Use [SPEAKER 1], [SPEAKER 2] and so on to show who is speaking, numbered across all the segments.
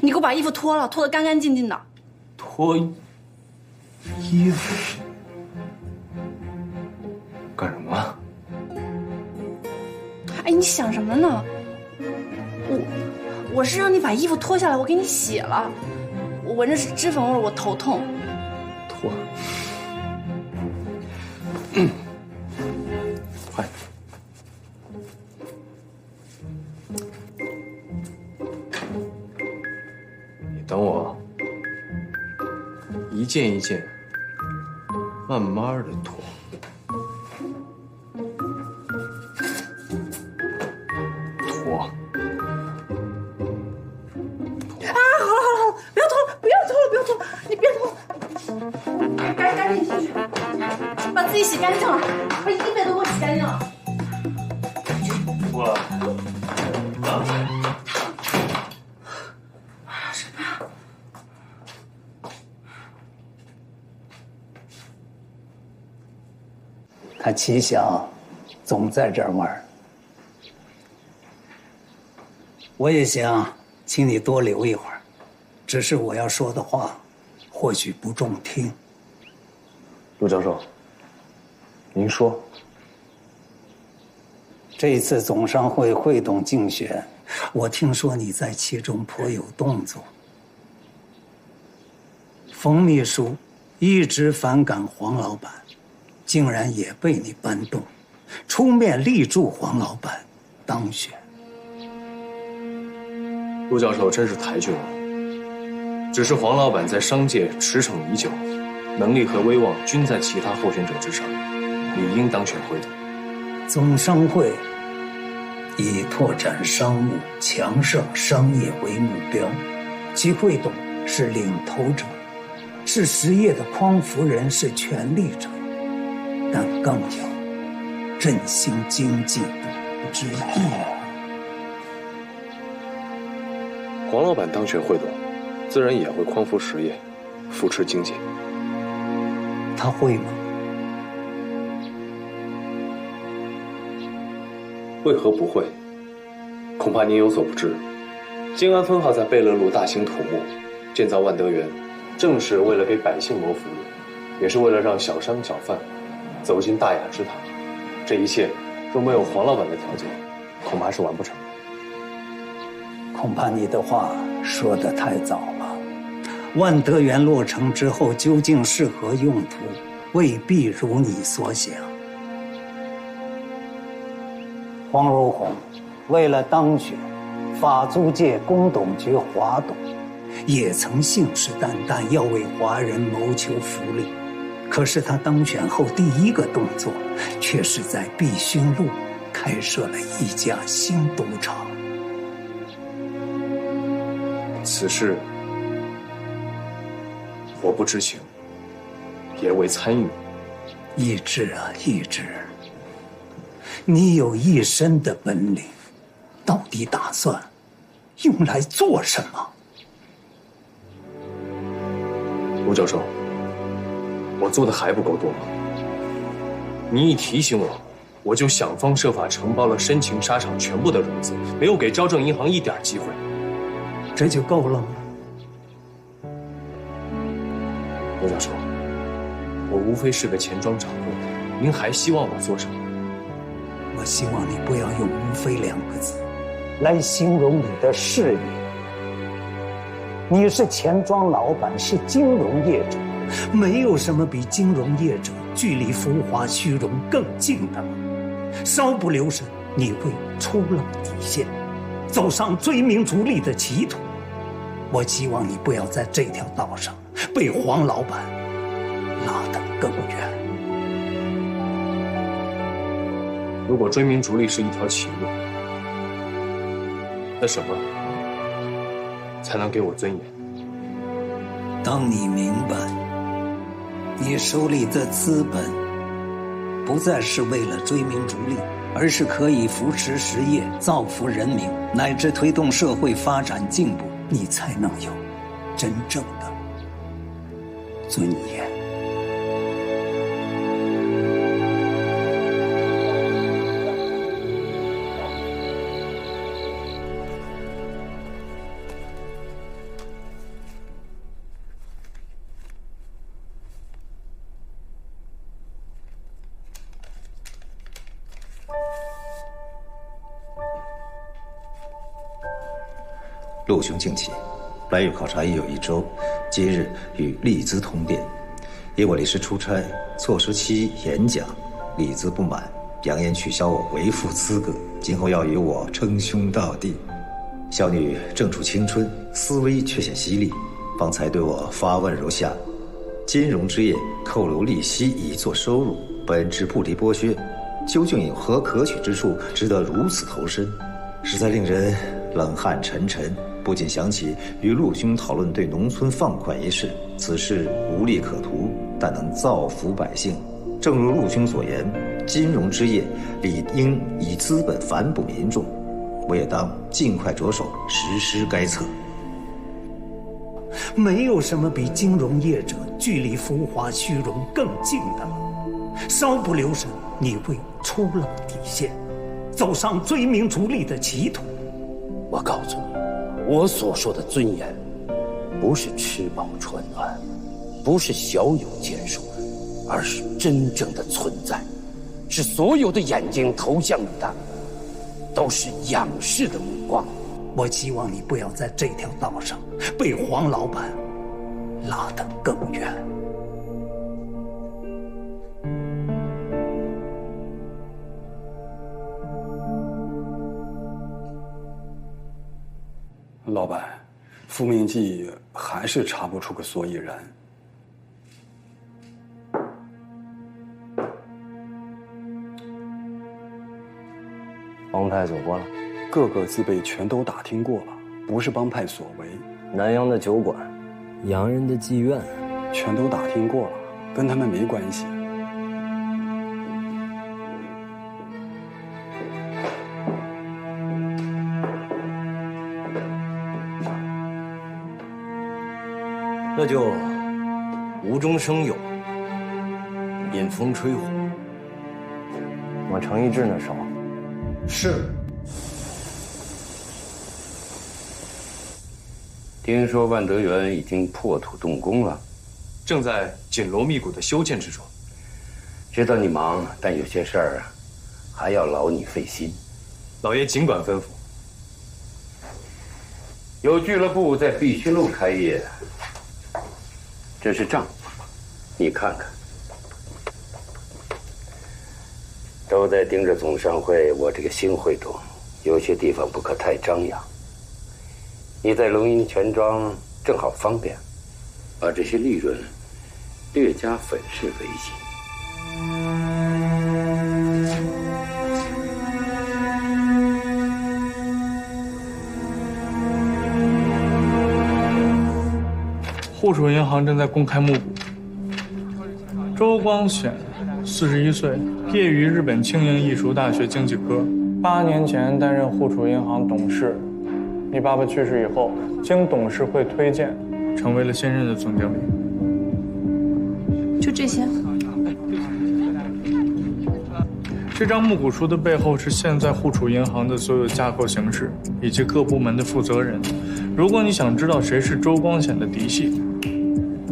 [SPEAKER 1] 你给我把衣服脱了，脱得干干净净的。
[SPEAKER 2] 脱衣服干什么？
[SPEAKER 1] 哎，你想什么呢？我是让你把衣服脱下来，我给你洗了。我闻着是脂粉味，我头痛。
[SPEAKER 2] 脱。快。你等我，一件一件，慢慢的脱。脱。
[SPEAKER 1] 你别脱，赶紧进去，把自己洗干净了，把衣服也都给我洗干净了。
[SPEAKER 2] 我
[SPEAKER 1] 什么呀？
[SPEAKER 3] 他齐想总在这儿玩，我也想请你多留一会儿，只是我要说的话或许不中听。
[SPEAKER 2] 陆教授，您说。
[SPEAKER 3] 这一次总商会会董竞选，我听说你在其中颇有动作。冯秘书一直反感黄老板，竟然也被你搬动，出面力助黄老板当选。
[SPEAKER 2] 陆教授真是抬举我，只是黄老板在商界驰骋已久，能力和威望均在其他候选者之上，理应当选会董。
[SPEAKER 3] 总商会以拓展商务、强盛商业为目标，其会董是领头者，是实业的匡扶人，是权力者，但更有振兴经济之意。
[SPEAKER 2] 黄老板当选会董，自然也会匡扶实业，扶持经济。
[SPEAKER 3] 他会吗？
[SPEAKER 2] 为何不会？恐怕您有所不知，京安分号在贝勒路大兴土木，建造万德园，正是为了给百姓谋福利，也是为了让小商小贩走进大雅之堂。这一切若没有黄老板的条件，恐怕是完不成的。
[SPEAKER 3] 恐怕你的话说得太早了。万德园落成之后，究竟是何用途，未必如你所想。黄如红为了当选法租界公董局华董，也曾信誓旦旦要为华人谋求福利。可是他当选后第一个动作，却是在碧勋路开设了一家新赌场。
[SPEAKER 2] 此事我不知情，也未参与。
[SPEAKER 3] 一志啊，一志，你有一身的本领，到底打算用来做什么？
[SPEAKER 2] 吴教授，我做的还不够多吗？你一提醒我，我就想方设法承包了申请沙场全部的融资，没有给招正银行一点机会。
[SPEAKER 3] 这就够了吗？
[SPEAKER 2] 吴教授，我无非是个钱庄掌柜，您还希望我做什么？
[SPEAKER 3] 我希望你不要用“无非”两个字来形容你的事业。你是钱庄老板，是金融业者，没有什么比金融业者距离浮华虚荣更近的了。稍不留神，你会出了底线，走上追名逐利的歧途。我希望你不要在这条道上被黄老板拉得更远。
[SPEAKER 2] 如果追名逐利是一条歧路，那什么才能给我尊严？
[SPEAKER 3] 当你明白，你手里的资本不再是为了追名逐利，而是可以扶持实业、造福人民，乃至推动社会发展进步，你才能有真正的尊严。
[SPEAKER 4] 陆兄敬启，来渝考察已有1周，今日与利兹通电，因我离师出差，错失其演讲，利兹不满，扬言取消我为父资格，今后要与我称兄道弟。小女正处青春，思维却显犀利，方才对我发问如下：金融之业扣留利息以作收入，本质不离剥削，究竟有何可取之处，值得如此投身？实在令人冷汗沉沉。不禁想起与陆兄讨论对农村放款一事，此事无利可图，但能造福百姓。正如陆兄所言，金融之业理应以资本反哺民众，我也当尽快着手实施该策。
[SPEAKER 3] 没有什么比金融业者距离浮华虚荣更近的了。稍不留神，你会出了底线，走上追名逐利的歧途。
[SPEAKER 5] 我告诉你，我所说的尊严，不是吃饱穿暖，不是小有建树，而是真正的存在，是所有的眼睛投向你的，都是仰视的目光。
[SPEAKER 3] 我希望你不要在这条道上被黄老板拉得更远。
[SPEAKER 6] 老板，复命剂还是查不出个所以然。
[SPEAKER 7] 帮派走过了，
[SPEAKER 6] 各个字辈全都打听过了，不是帮派所为。
[SPEAKER 7] 南阳的酒馆，洋人的妓院，
[SPEAKER 6] 全都打听过了，跟他们没关系。
[SPEAKER 7] 那就无中生有，引风吹火，往程一志那烧。
[SPEAKER 3] 是。
[SPEAKER 5] 听说万德园已经破土动工了，
[SPEAKER 2] 正在紧锣密鼓的修建之中。
[SPEAKER 5] 知道你忙，但有些事儿还要劳你费心。
[SPEAKER 2] 老爷尽管吩咐。
[SPEAKER 5] 有俱乐部在碧虚路开业，这是账，你看看。都在盯着总商会我这个新会董，有些地方不可太张扬。你在龙吟全庄正好方便，把这些利润略加粉饰为行。
[SPEAKER 8] 户主银行正在公开募股。周光显，41岁，毕业于日本庆应艺术大学经济科，8年前担任户主银行董事。你爸爸去世以后，经董事会推荐，成为了现任的总经理。
[SPEAKER 1] 就这些。
[SPEAKER 8] 这张募股书的背后是现在户主银行的所有架构形式以及各部门的负责人。如果你想知道谁是周光显的嫡系，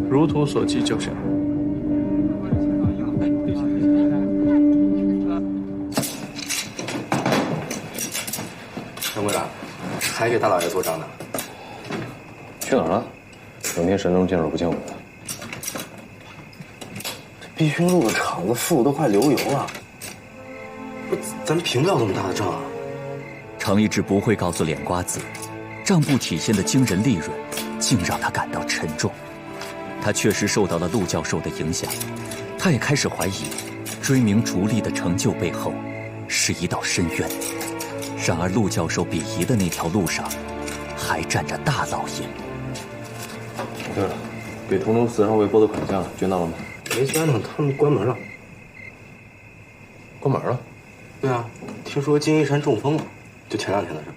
[SPEAKER 8] 如图所记就行。
[SPEAKER 2] 掌柜的，还给大老爷做账呢。
[SPEAKER 7] 去哪儿了？整天神龙见首不见尾的。
[SPEAKER 9] 这碧勋路的厂子富都快流油了，不，咱平不了这么大的账啊！
[SPEAKER 10] 程一志不会告诉脸瓜子，账簿体现的惊人利润，竟让他感到沉重。他确实受到了陆教授的影响，他也开始怀疑，追名逐利的成就背后，是一道深渊。然而陆教授鄙夷的那条路上，还站着大老爷。
[SPEAKER 7] 对了，给桐州祠上喂锅的款项捐到了吗？
[SPEAKER 9] 没捐呢，他们关门了。
[SPEAKER 7] 关门了？
[SPEAKER 9] 对啊，听说金一山中风了，就前2天的事。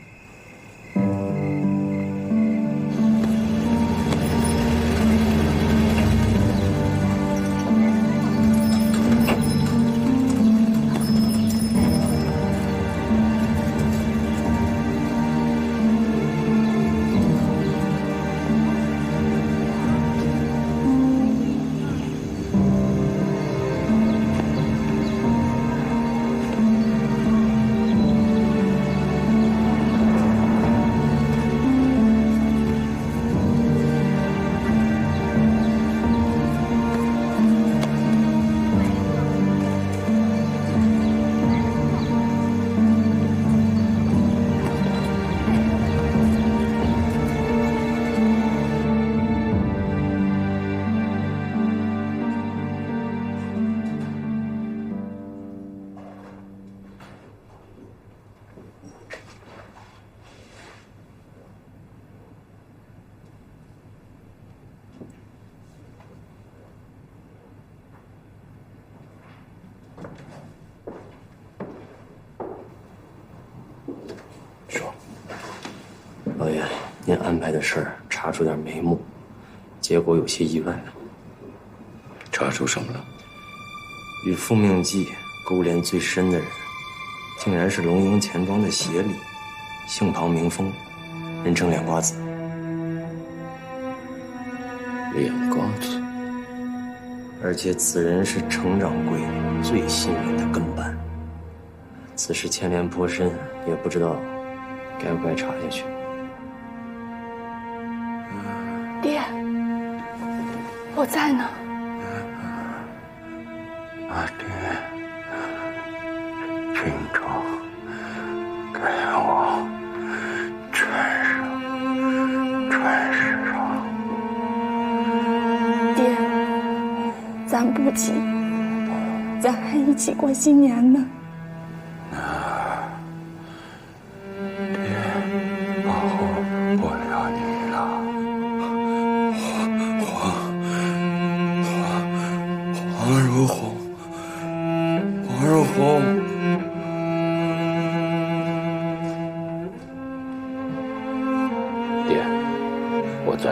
[SPEAKER 7] 安排的事儿查出点眉目，结果有些意外。
[SPEAKER 2] 查出什么了？
[SPEAKER 7] 与傅命记勾连最深的人，竟然是龙营钱庄的协理，姓庞名峰，人称脸瓜子。
[SPEAKER 2] 脸瓜子。
[SPEAKER 7] 而且此人是程掌柜最信任的跟班。此事牵连颇深，也不知道该不该查下去。
[SPEAKER 1] 爹，我在呢。
[SPEAKER 3] 爹，郡主给我穿上。
[SPEAKER 1] 爹，咱不急，咱还一起过新年呢。
[SPEAKER 3] 保护不了你了，
[SPEAKER 6] 黄如红，黄如红，
[SPEAKER 2] 爹，我在。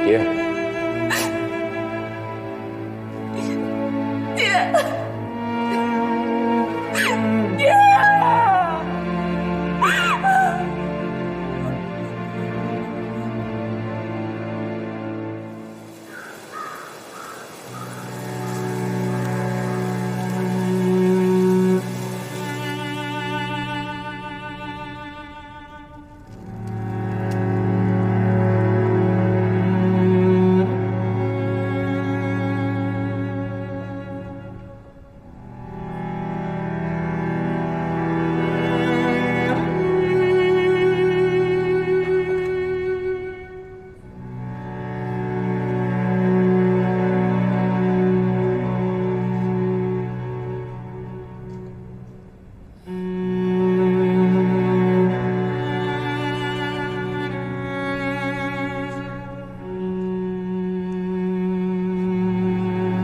[SPEAKER 2] 爹。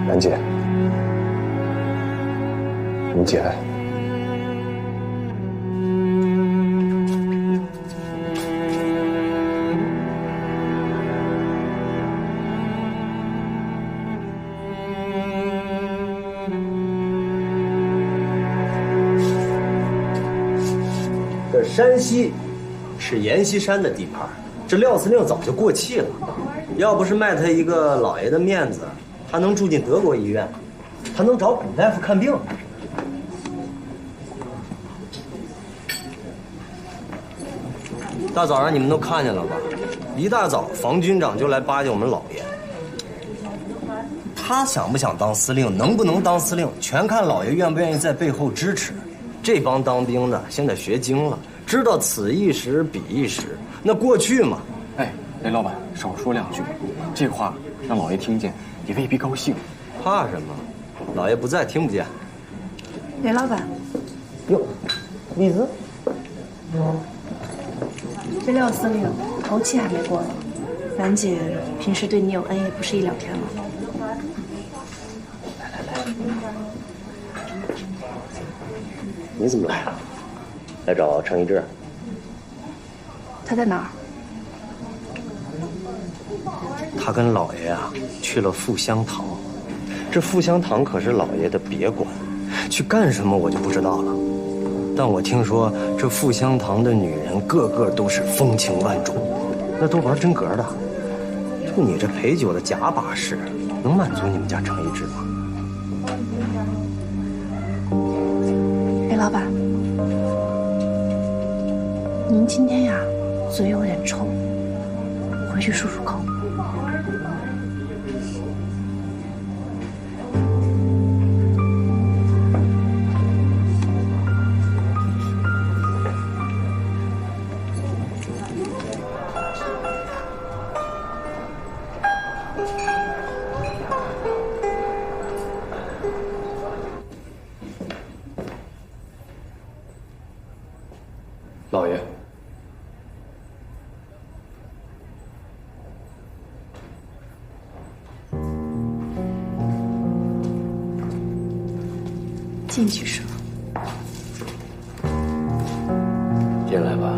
[SPEAKER 2] 兰姐，你起来。
[SPEAKER 7] 这山西是阎锡山的地盘，这廖司令早就过气了。要不是卖他一个老爷的面子，他能住进德国医院，他能找古大夫看病。大早上你们都看见了吧？一大早，房军长就来巴结我们老爷。他想不想当司令，能不能当司令，全看老爷愿不愿意在背后支持。这帮当兵的现在学精了，知道此一时彼一时。那过去嘛，
[SPEAKER 11] 哎，雷老板少说两句，这话让老爷听见也未必高兴。
[SPEAKER 7] 怕什么？老爷不在，听不见。
[SPEAKER 1] 雷老板，
[SPEAKER 7] 哟，李子，
[SPEAKER 1] 这廖司令头七还没过呢，兰姐平时对你有恩，也不是一两天了。
[SPEAKER 7] 你怎么来了？来找程一志？
[SPEAKER 1] 他在哪儿？
[SPEAKER 7] 他跟老爷啊去了富香堂，这富香堂可是老爷的别馆，去干什么我就不知道了。但我听说这富香堂的女人个个都是风情万种，那都玩真格的。就你这陪酒的假把式，能满足你们家程一志吗？
[SPEAKER 1] 雷老板，您今天呀嘴有点臭，回去漱漱口。
[SPEAKER 2] 老爷，
[SPEAKER 1] 进去说。
[SPEAKER 5] 进来吧。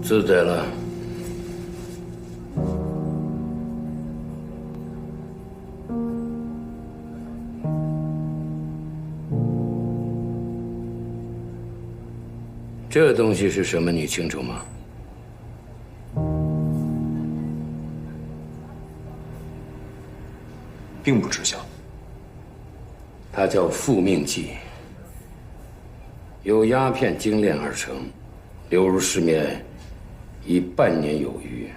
[SPEAKER 5] 自在了。这东西是什么？你清楚吗？
[SPEAKER 2] 并不知晓。
[SPEAKER 5] 它叫复命剂，由鸦片精炼而成，流入市面已半年有余。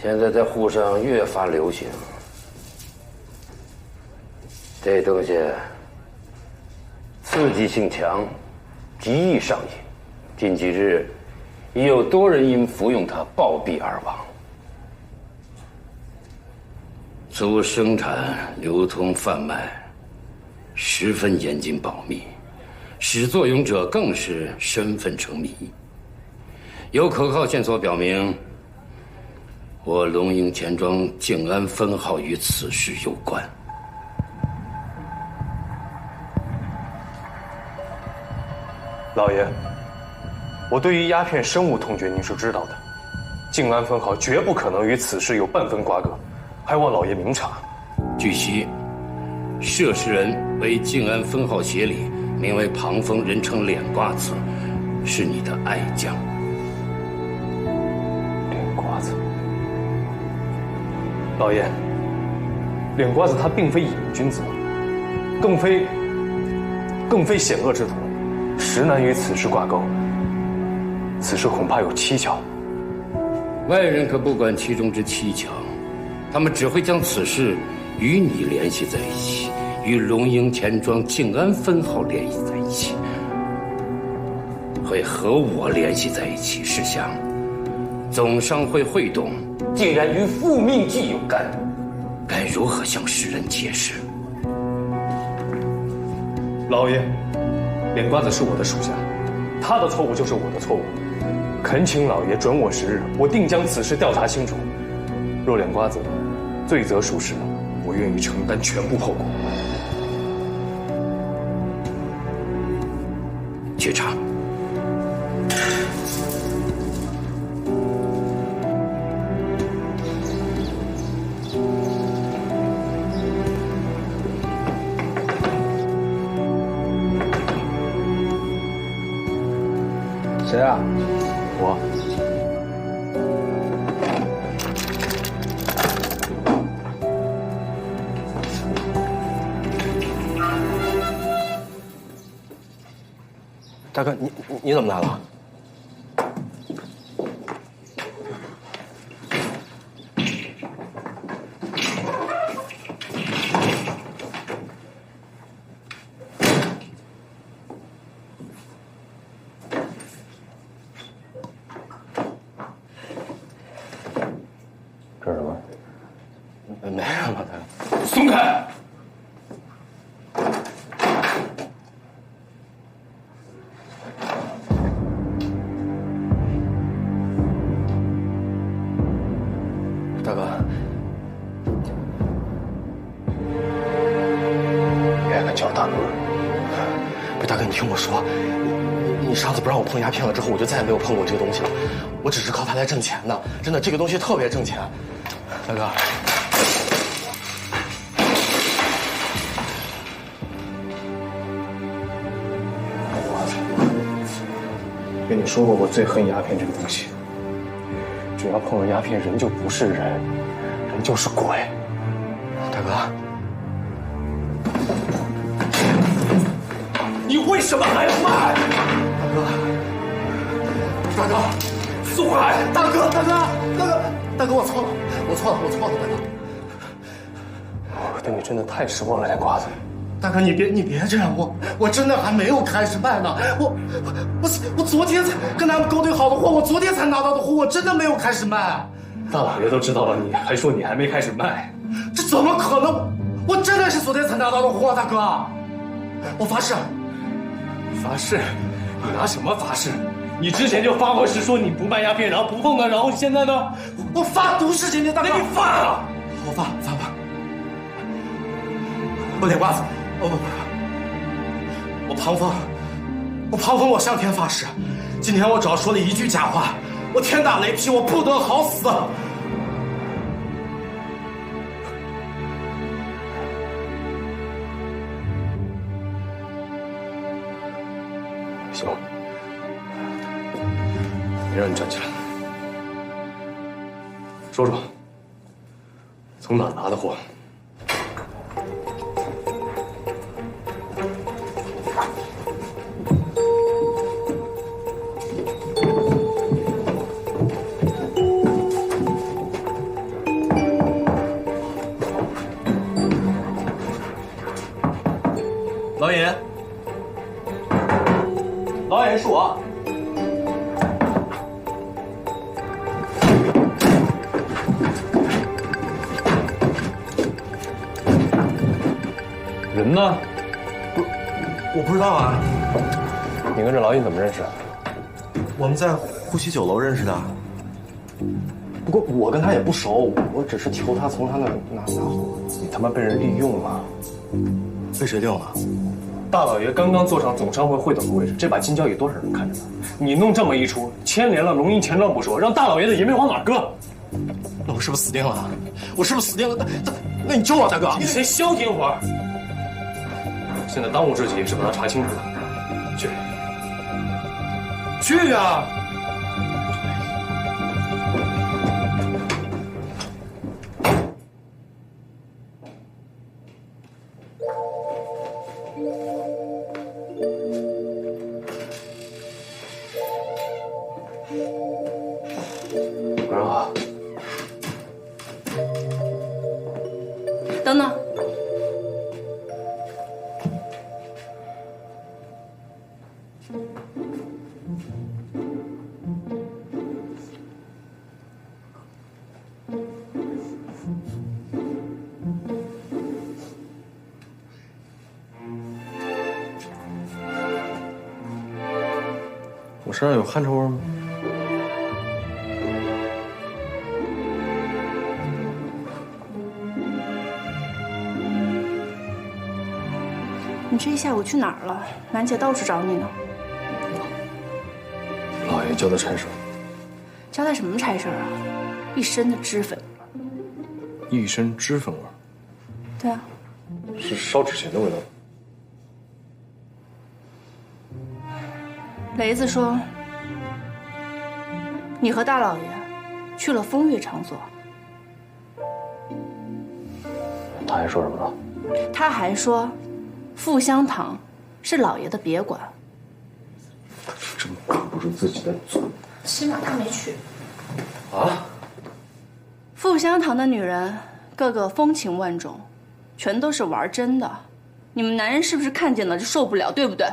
[SPEAKER 5] 现在在沪上越发流行。这东西刺激性强，极易上瘾。近几日已有多人因服用它暴毙而亡。此物生产、流通、贩卖十分严谨保密，始作俑者更是身份成谜。有可靠线索表明，我龙营钱庄静安分号与此事有关。
[SPEAKER 2] 老爷，我对于鸦片生物痛觉您是知道的，静安分号绝不可能与此事有半分瓜葛，还望老爷明察。
[SPEAKER 5] 据悉，涉事人为静安分号协理，名为庞峰，人称脸瓜子，是你的爱将。
[SPEAKER 2] 脸瓜子，老爷，脸瓜子他并非野蛮君子，更非险恶之徒，实难与此事挂钩。此事恐怕有蹊跷。
[SPEAKER 5] 外人可不管其中之蹊跷，他们只会将此事与你联系在一起，与龙营钱庄静安分号联系在一起，会和我联系在一起。试想，总商会会董竟然与复命剂有干，该如何向世人解释？
[SPEAKER 2] 老爷，脸瓜子是我的属下，他的错误就是我的错误。恳请老爷准我10日，我定将此事调查清楚。若脸瓜子罪责属实，我愿意承担全部后果。
[SPEAKER 5] 去查。
[SPEAKER 11] 谁啊？
[SPEAKER 2] 我。
[SPEAKER 11] 大哥，你怎么来了？
[SPEAKER 2] 这是什么？
[SPEAKER 11] 没什么，大哥。
[SPEAKER 2] 松开！
[SPEAKER 11] 大哥，
[SPEAKER 2] 别敢叫大哥！
[SPEAKER 11] 不是大哥，你听我说，你上次不让我碰鸦片了之后，我就再也没有碰过这个东西了。我只是靠它来挣钱的，真的，这个东西特别挣钱。大哥，
[SPEAKER 2] 跟你说过，我最恨鸦片这个东西。只要碰了鸦片，人就不是人，人就是鬼。
[SPEAKER 11] 大哥，
[SPEAKER 2] 你为什么还要卖？
[SPEAKER 11] 大哥，
[SPEAKER 2] 松开！
[SPEAKER 11] 大哥，我错了，大哥。
[SPEAKER 2] 我对你真的太失望了，脸瓜子。
[SPEAKER 11] 大哥，你别这样，我真的还没有开始卖呢，我昨天才跟他们勾兑好的货，我昨天才拿到的货，我真的没有开始卖。
[SPEAKER 2] 大老爷都知道了，你还说你还没开始卖？
[SPEAKER 11] 这怎么可能？我真的是昨天才拿到的货，大哥，我发誓。
[SPEAKER 2] 发誓？你拿什么发誓？
[SPEAKER 8] 你之前就发过誓说你不卖鸦片，然后不碰它，然后现在呢？
[SPEAKER 11] 我发毒誓前天大哥，
[SPEAKER 8] 那你发了？
[SPEAKER 11] 我发。我脸瓜子，我庞峰，我向天发誓，今天我只要说了一句假话，我天打雷劈，我不得好死。
[SPEAKER 2] 行，没让你站起来，说说，从哪儿拿的货？
[SPEAKER 11] 老尹，是我。
[SPEAKER 2] 人呢？
[SPEAKER 11] 我不知道啊。
[SPEAKER 2] 你跟这老尹怎么认识？
[SPEAKER 11] 我们在呼吸酒楼认识的。不过我跟他也不熟，我只是求他从他那拿货。
[SPEAKER 2] 你他妈被人利用了！
[SPEAKER 11] 被谁利用了？
[SPEAKER 2] 大老爷刚刚坐上总商会会董的位置，这把金交椅多少人看着呢？你弄这么一出，牵连了龙吟钱庄不说，让大老爷的颜面往哪搁？
[SPEAKER 11] 那我是不是死定了？我是不是死定了？那你救我，大哥！
[SPEAKER 2] 你先消停会儿。现在当务之急是把他查清楚。去呀！晚上好。
[SPEAKER 1] 等等。
[SPEAKER 2] 我身上有汗臭味吗？
[SPEAKER 1] 你这一下午去哪儿了？兰姐到处找你呢。
[SPEAKER 2] 老爷交代差事。
[SPEAKER 1] 交代什么差事啊？一身的脂粉。
[SPEAKER 2] 一身脂粉味。
[SPEAKER 1] 对啊。
[SPEAKER 2] 是烧纸钱的味道。
[SPEAKER 1] 雷子说，你和大老爷去了风月场所。
[SPEAKER 2] 他还说什么了？
[SPEAKER 1] 他还说，富香堂是老爷的别馆。
[SPEAKER 2] 真管不住自己的嘴。
[SPEAKER 1] 起码他没去。
[SPEAKER 2] 啊？
[SPEAKER 1] 富香堂的女人个个风情万种，全都是玩真的。你们男人是不是看见了就受不了，对不对？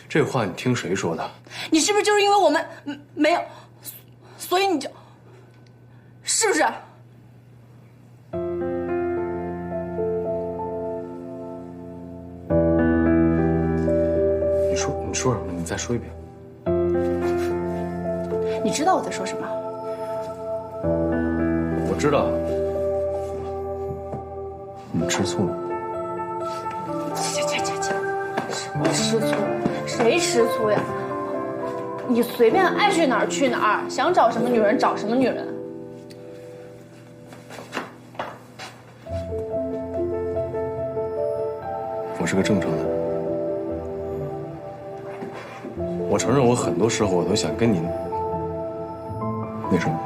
[SPEAKER 2] 这话你听谁说的？
[SPEAKER 1] 你是不是就是因为我们没有，所以你就，是不是？
[SPEAKER 2] 你说什么？你再说一遍。
[SPEAKER 1] 你知道我在说什么？
[SPEAKER 2] 我知道。你吃醋了？
[SPEAKER 1] 切！什么吃醋？谁吃醋呀？你随便爱去哪儿去哪儿，想找什么女人找什么女人。
[SPEAKER 2] 我是个正常的人，我承认我很多时候我都想跟你那什么，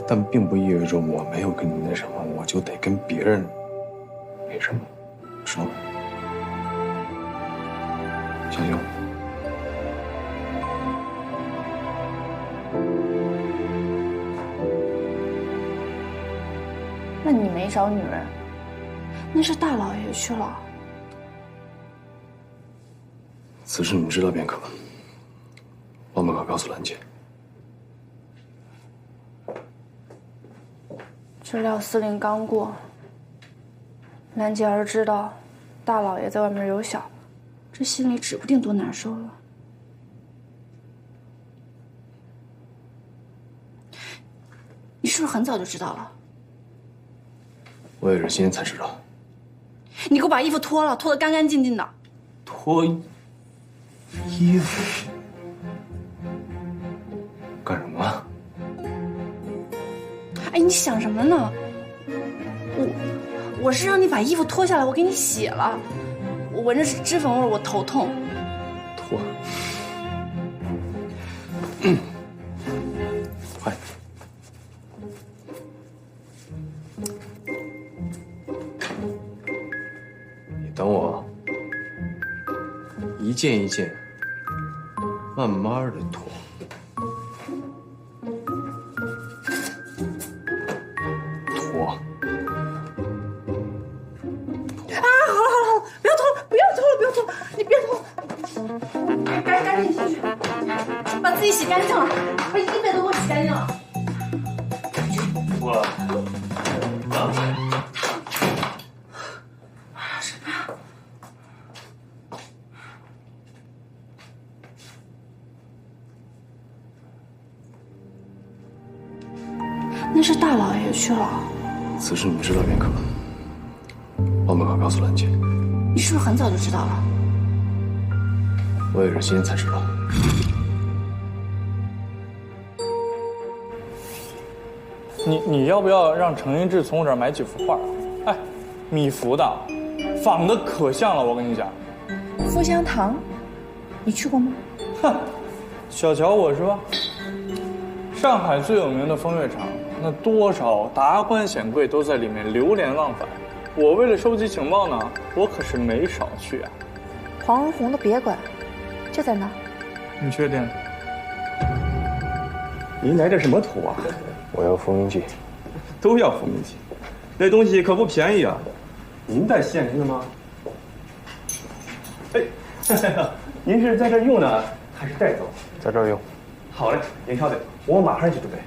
[SPEAKER 2] 但并不意味着我没有跟你那什么，我就得跟别人那什么，知道吗？相信我。
[SPEAKER 1] 那你没找女人，那是大老爷去了。
[SPEAKER 2] 此事你知道便可。往门口告诉兰姐。
[SPEAKER 1] 知了司令刚过，兰姐要是知道大老爷在外面有小，这心里指不定多难受了。是不是很早就知道了？
[SPEAKER 2] 我也是今天才知道。
[SPEAKER 1] 你给我把衣服脱了，脱得干干净净的。
[SPEAKER 2] 脱衣服干什么啊？
[SPEAKER 1] 哎，你想什么呢？我是让你把衣服脱下来，我给你洗了。我闻着是脂粉味，我头痛。
[SPEAKER 2] 脱。快。你等我，一件一件，慢慢的脱。脱。
[SPEAKER 1] 你别脱，赶紧进去，把自己洗干净了，把衣服都给我洗干净了。
[SPEAKER 2] 我
[SPEAKER 1] 什么呀？那是大老爷去了。
[SPEAKER 2] 此事你知道便可，万不可告诉兰姐。
[SPEAKER 1] 你是不是很早就知道了？
[SPEAKER 2] 我也是今天才知道。
[SPEAKER 8] 你要不要让程一志从我这儿买几幅画？哎，米芾的，仿的可像了，我跟你讲。
[SPEAKER 1] 富香堂，你去过吗？
[SPEAKER 8] 哼，小瞧我是吧？上海最有名的风月场，那多少达官显贵都在里面流连忘返。我为了收集情报呢，我可是没少去啊。
[SPEAKER 1] 黄文宏的别馆就在那儿。
[SPEAKER 8] 你确定？
[SPEAKER 12] 您来这什么图啊？
[SPEAKER 2] 我要复明记。
[SPEAKER 12] 都要复明记，那东西可不便宜啊。您带现金的吗？哎，您是在这用呢，还是带走？
[SPEAKER 2] 在这儿用。
[SPEAKER 12] 好嘞，您稍等，我马上去准备。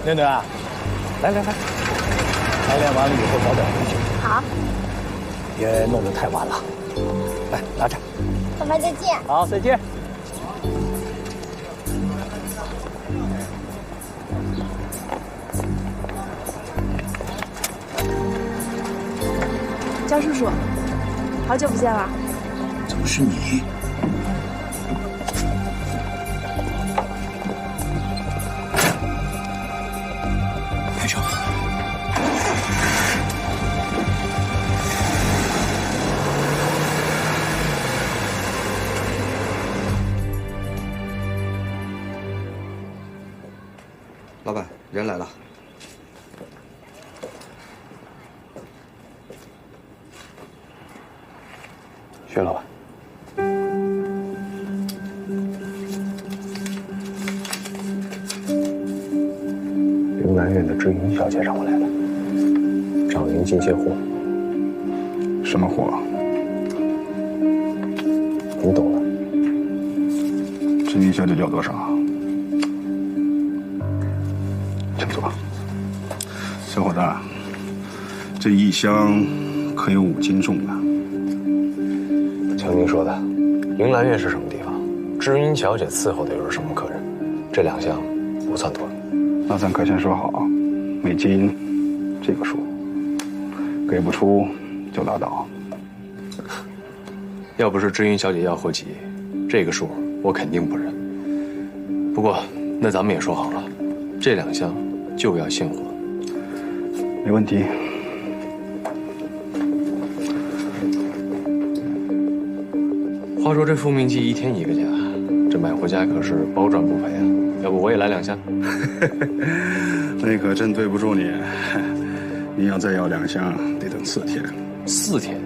[SPEAKER 3] 妞妞啊，来，排练完了以后早点回去。
[SPEAKER 13] 好，
[SPEAKER 3] 别弄得太晚了。来，拿着。
[SPEAKER 13] 爸爸再见。
[SPEAKER 3] 好，再见。
[SPEAKER 1] 焦叔叔，好久不见了。
[SPEAKER 3] 怎么是你？开车。
[SPEAKER 4] 老板，人来了。
[SPEAKER 2] 薛老板，云南院的知音小姐让我来了，找您进些货。
[SPEAKER 6] 什么货？
[SPEAKER 2] 你懂的。
[SPEAKER 6] 知音小姐要多少？请坐。小伙子，这一箱可有5斤重呢。
[SPEAKER 2] 瞧您说的，云兰院是什么地方？知音小姐伺候的又是什么客人？这2箱不算多。
[SPEAKER 6] 那咱可先说好，每斤这个数，给不出就拉倒。
[SPEAKER 2] 要不是知音小姐要货急，这个数我肯定不认。不过那咱们也说好了，这2箱就要现货。
[SPEAKER 6] 没问题。
[SPEAKER 2] 话说这复命记1天1个价，这买回家可是包赚不赔啊！要不我也来2箱？
[SPEAKER 6] 那可真对不住你，你要再要2箱，得等4天。
[SPEAKER 2] 4天？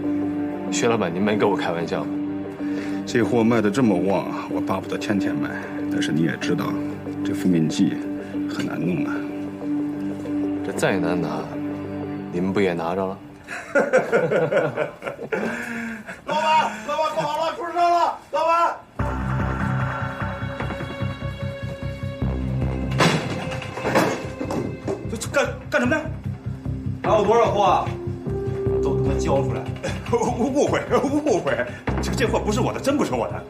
[SPEAKER 2] 薛老板，您没跟我开玩笑吧？
[SPEAKER 6] 这货卖得这么旺，我巴不得天天卖。但是你也知道，这复命记很难弄啊。
[SPEAKER 2] 这再难拿，你们不也拿着了？
[SPEAKER 9] 老板，不好了，出事了！老板，
[SPEAKER 12] 干什么呢？还有多少货啊？他交出来。
[SPEAKER 6] 误会，这货不是我的，真不是我的。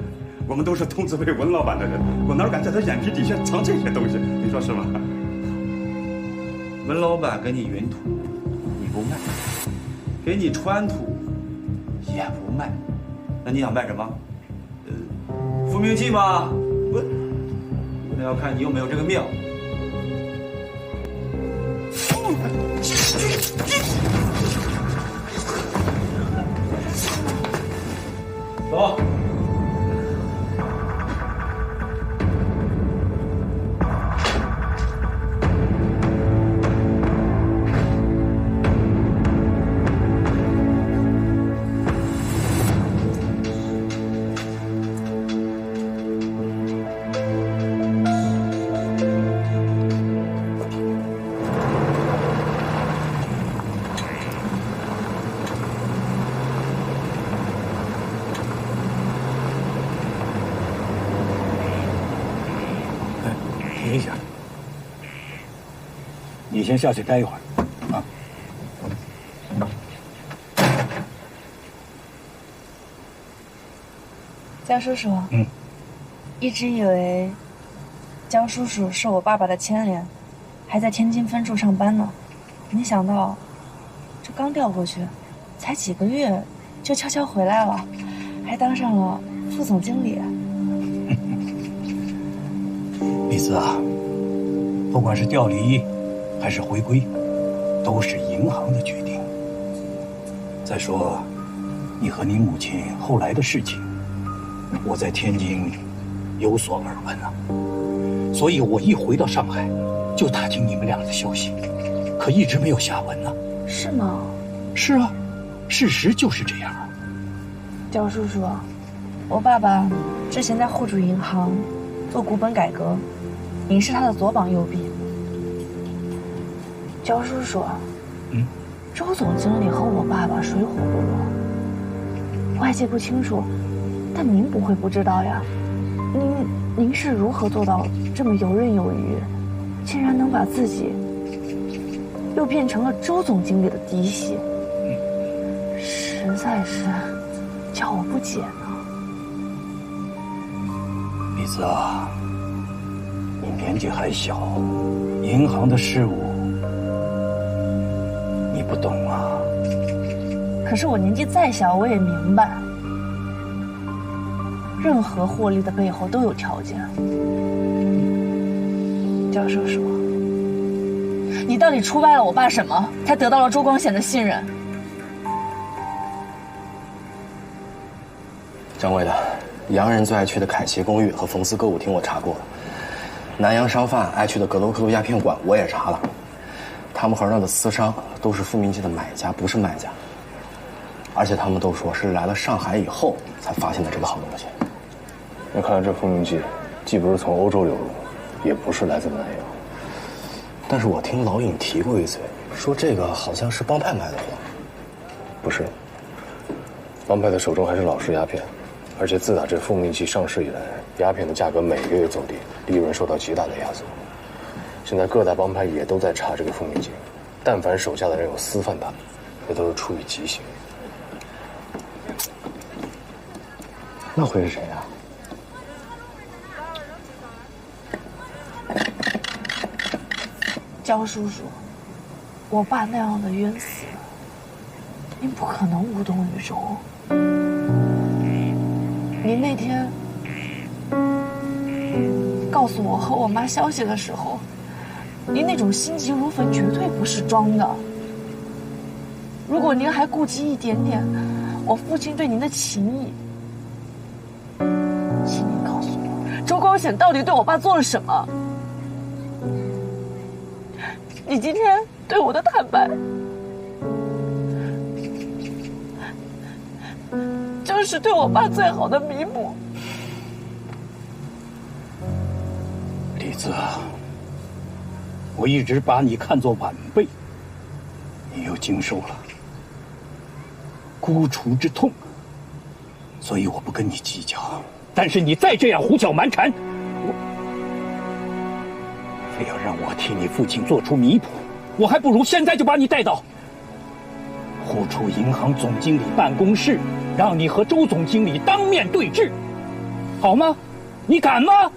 [SPEAKER 6] 我们都是通知为文老板的人，我哪敢在他眼皮底下藏这些东西？你说是吗？
[SPEAKER 12] 文老板给你运土，你不卖；给你穿土，也不卖。那你想卖什么？复命剂吗？不，那要看你有没有这个命。走。
[SPEAKER 3] 停一下，你先下去待一会儿，啊。
[SPEAKER 13] 江叔叔，一直以为江叔叔是我爸爸的牵连，还在天津分处上班呢，没想到这刚调过去，才几个月就悄悄回来了，还当上了副总经理。
[SPEAKER 3] 李子啊，不管是调离还是回归，都是银行的决定。再说，你和你母亲后来的事情，我在天津有所耳闻啊，所以我一回到上海，就打听你们俩的消息，可一直没有下文呢。
[SPEAKER 13] 是吗？
[SPEAKER 3] 是啊，事实就是这样啊。
[SPEAKER 13] 焦叔叔，我爸爸之前在户主银行做股本改革，您是他的左膀右臂。焦叔叔，周总经理和我爸爸水火不容，外界不清楚，但您不会不知道呀。您是如何做到这么游刃有余，竟然能把自己又变成了周总经理的嫡系，实在是叫我不解呢。
[SPEAKER 3] 李子啊，你年纪还小，银行的事务你不懂啊。
[SPEAKER 13] 可是我年纪再小，我也明白，任何获利的背后都有条件。焦叔叔，你到底出卖了我爸什么，才得到了周光显的信任？
[SPEAKER 11] 掌柜的，洋人最爱去的凯奇公寓和冯斯歌舞厅我查过了，南洋商贩爱去的格洛克路鸦片馆我也查了，他们和那的私商都是复命剂的买家，不是卖家，而且他们都说是来了上海以后才发现的这个好东西。
[SPEAKER 2] 那看来这复命剂既不是从欧洲流入，也不是来自南洋。
[SPEAKER 11] 但是我听老尹提过一嘴，说这个好像是帮派买的货。
[SPEAKER 2] 不是，帮派的手中还是老式鸦片，而且自打这复命剂上市以来，鸦片的价格每个月走低，利润受到极大的压缩。现在各大帮派也都在查这个复命剂，但凡手下的人有私贩它，那都是处以极刑。
[SPEAKER 11] 那会是谁啊？
[SPEAKER 13] 焦叔叔，我爸那样的冤死，您不可能无动于衷。您那天告诉我和我妈消息的时候，您那种心急如焚绝对不是装的。如果您还顾及一点点我父亲对您的情谊，请您告诉我，周光显到底对我爸做了什么？你今天对我的坦白，就是对我爸最好的弥补。
[SPEAKER 3] 李子，我一直把你看作晚辈，你又经受了孤雏之痛，所以我不跟你计较。但是你再这样胡搅蛮缠，非要让我替你父亲做出弥补，我还不如现在就把你带到沪楚银行总经理办公室，让你和周总经理当面对质，好吗？你敢吗？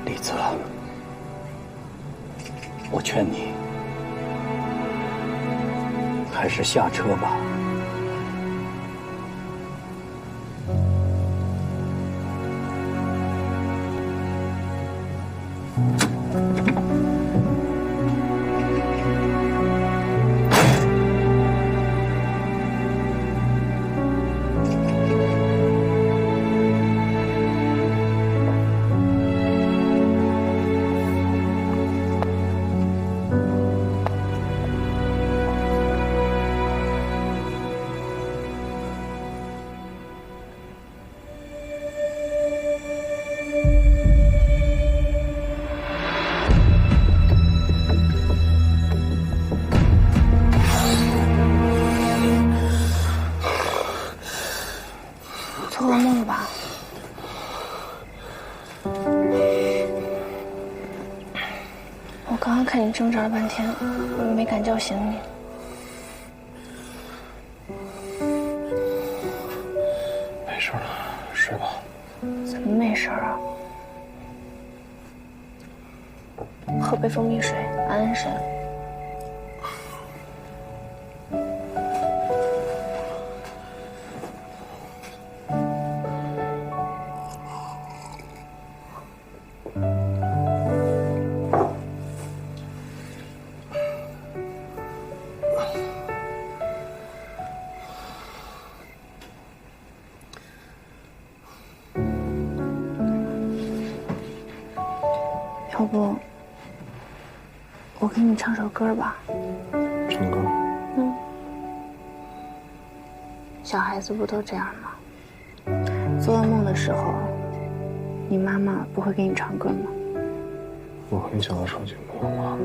[SPEAKER 3] 李泽，我劝你还是下车吧。
[SPEAKER 13] 做噩梦了吧？我刚刚看你挣扎了半天，没敢叫醒你。
[SPEAKER 8] 没事了，睡吧。
[SPEAKER 13] 怎么没事啊？喝杯蜂蜜水，安安神。要不，我给你唱首歌吧。
[SPEAKER 8] 唱歌？
[SPEAKER 13] 嗯。小孩子不都这样吗？做噩梦的时候，你妈妈不会给你唱歌吗？
[SPEAKER 8] 我很小的时候就没有妈妈。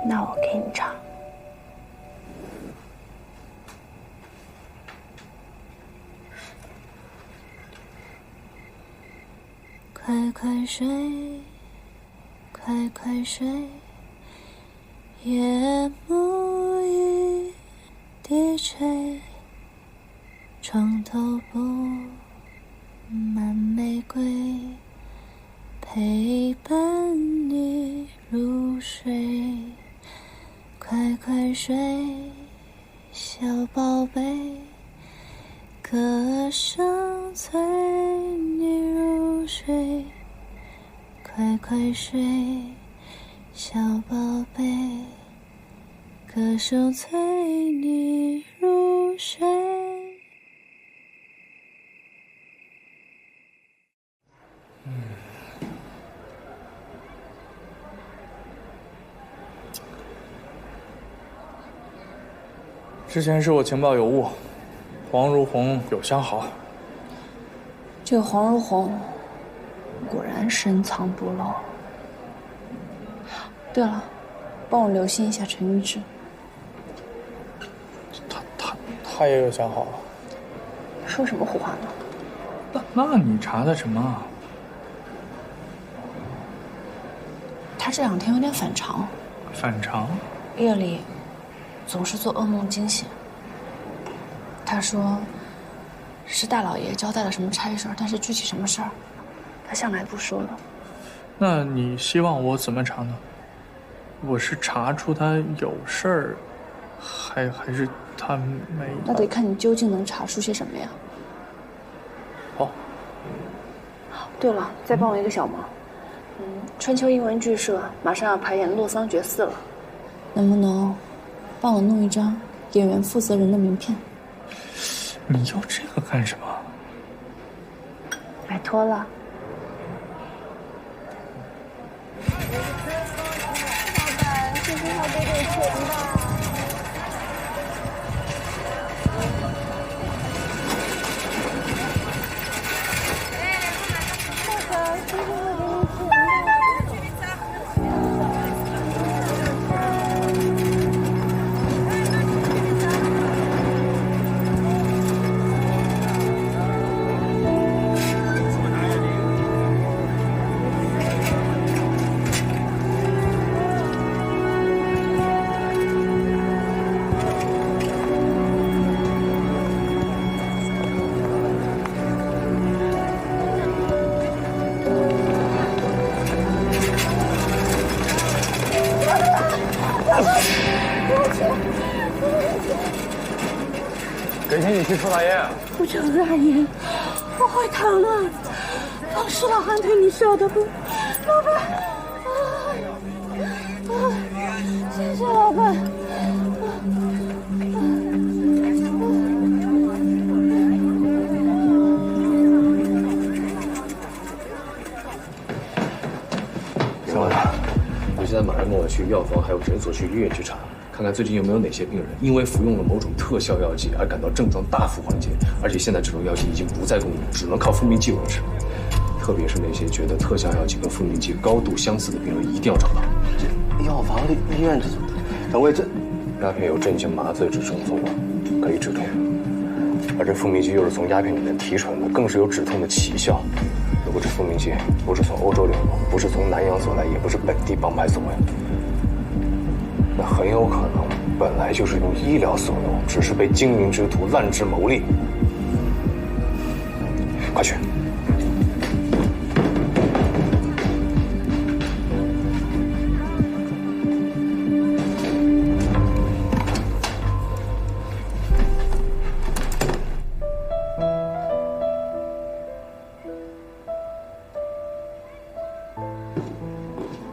[SPEAKER 13] 那我给你唱。
[SPEAKER 14] 快快睡，快快睡，夜幕已低垂，床头布满玫瑰，陪伴你入睡。快快睡，小宝贝，歌声催你入睡。快快睡，小宝贝，歌声催你入睡。
[SPEAKER 8] 之前是我情报有误，黄如虹有相好。
[SPEAKER 13] 这个黄如虹果然深藏不露。对了，帮我留心一下陈玉芝。
[SPEAKER 8] 他也有相好啊？
[SPEAKER 13] 说什么胡话呢？
[SPEAKER 8] 那你查的什么啊？
[SPEAKER 13] 他这2天有点反常。
[SPEAKER 8] 反常？
[SPEAKER 13] 夜里总是做噩梦惊醒。他说是大老爷交代了什么差事，但是具体什么事儿，他向来不说的。
[SPEAKER 8] 那你希望我怎么查呢？我是查出他有事儿，还是他没？
[SPEAKER 13] 那得看你究竟能查出些什么呀。
[SPEAKER 8] 好。
[SPEAKER 13] 对了，再帮我一个小忙。春秋英文剧社马上要排演《洛桑决4》了，能不能帮我弄一张演员负责人的名片？
[SPEAKER 8] 你要这个干什么？
[SPEAKER 13] 拜托了。
[SPEAKER 14] 谢谢他给点钱吧。
[SPEAKER 8] 去说大爷？
[SPEAKER 1] 不求大爷，我会疼的。老师老汉对你舍得不？老板，谢谢老板。
[SPEAKER 2] 小万，你现在马上跟我去药房还有诊所、去医院去查，看看最近有没有哪些病人因为服用了某种特效药剂而感到症状大幅缓解，而且现在这种药剂已经不再供应，只能靠复命剂维持。特别是那些觉得特效药剂跟复命剂高度相似的病人，一定要找到。
[SPEAKER 11] 这药房、医院，掌柜这
[SPEAKER 2] 鸦片有镇静麻醉之成分，可以止痛，而这复命剂又是从鸦片里面提纯的，更是有止痛的奇效。如果这复命剂不是从欧洲流入，不是从南洋所来，也不是本地帮派所为，那很有可能本来就是用医疗所用，只是被精明之徒滥之牟利。快去！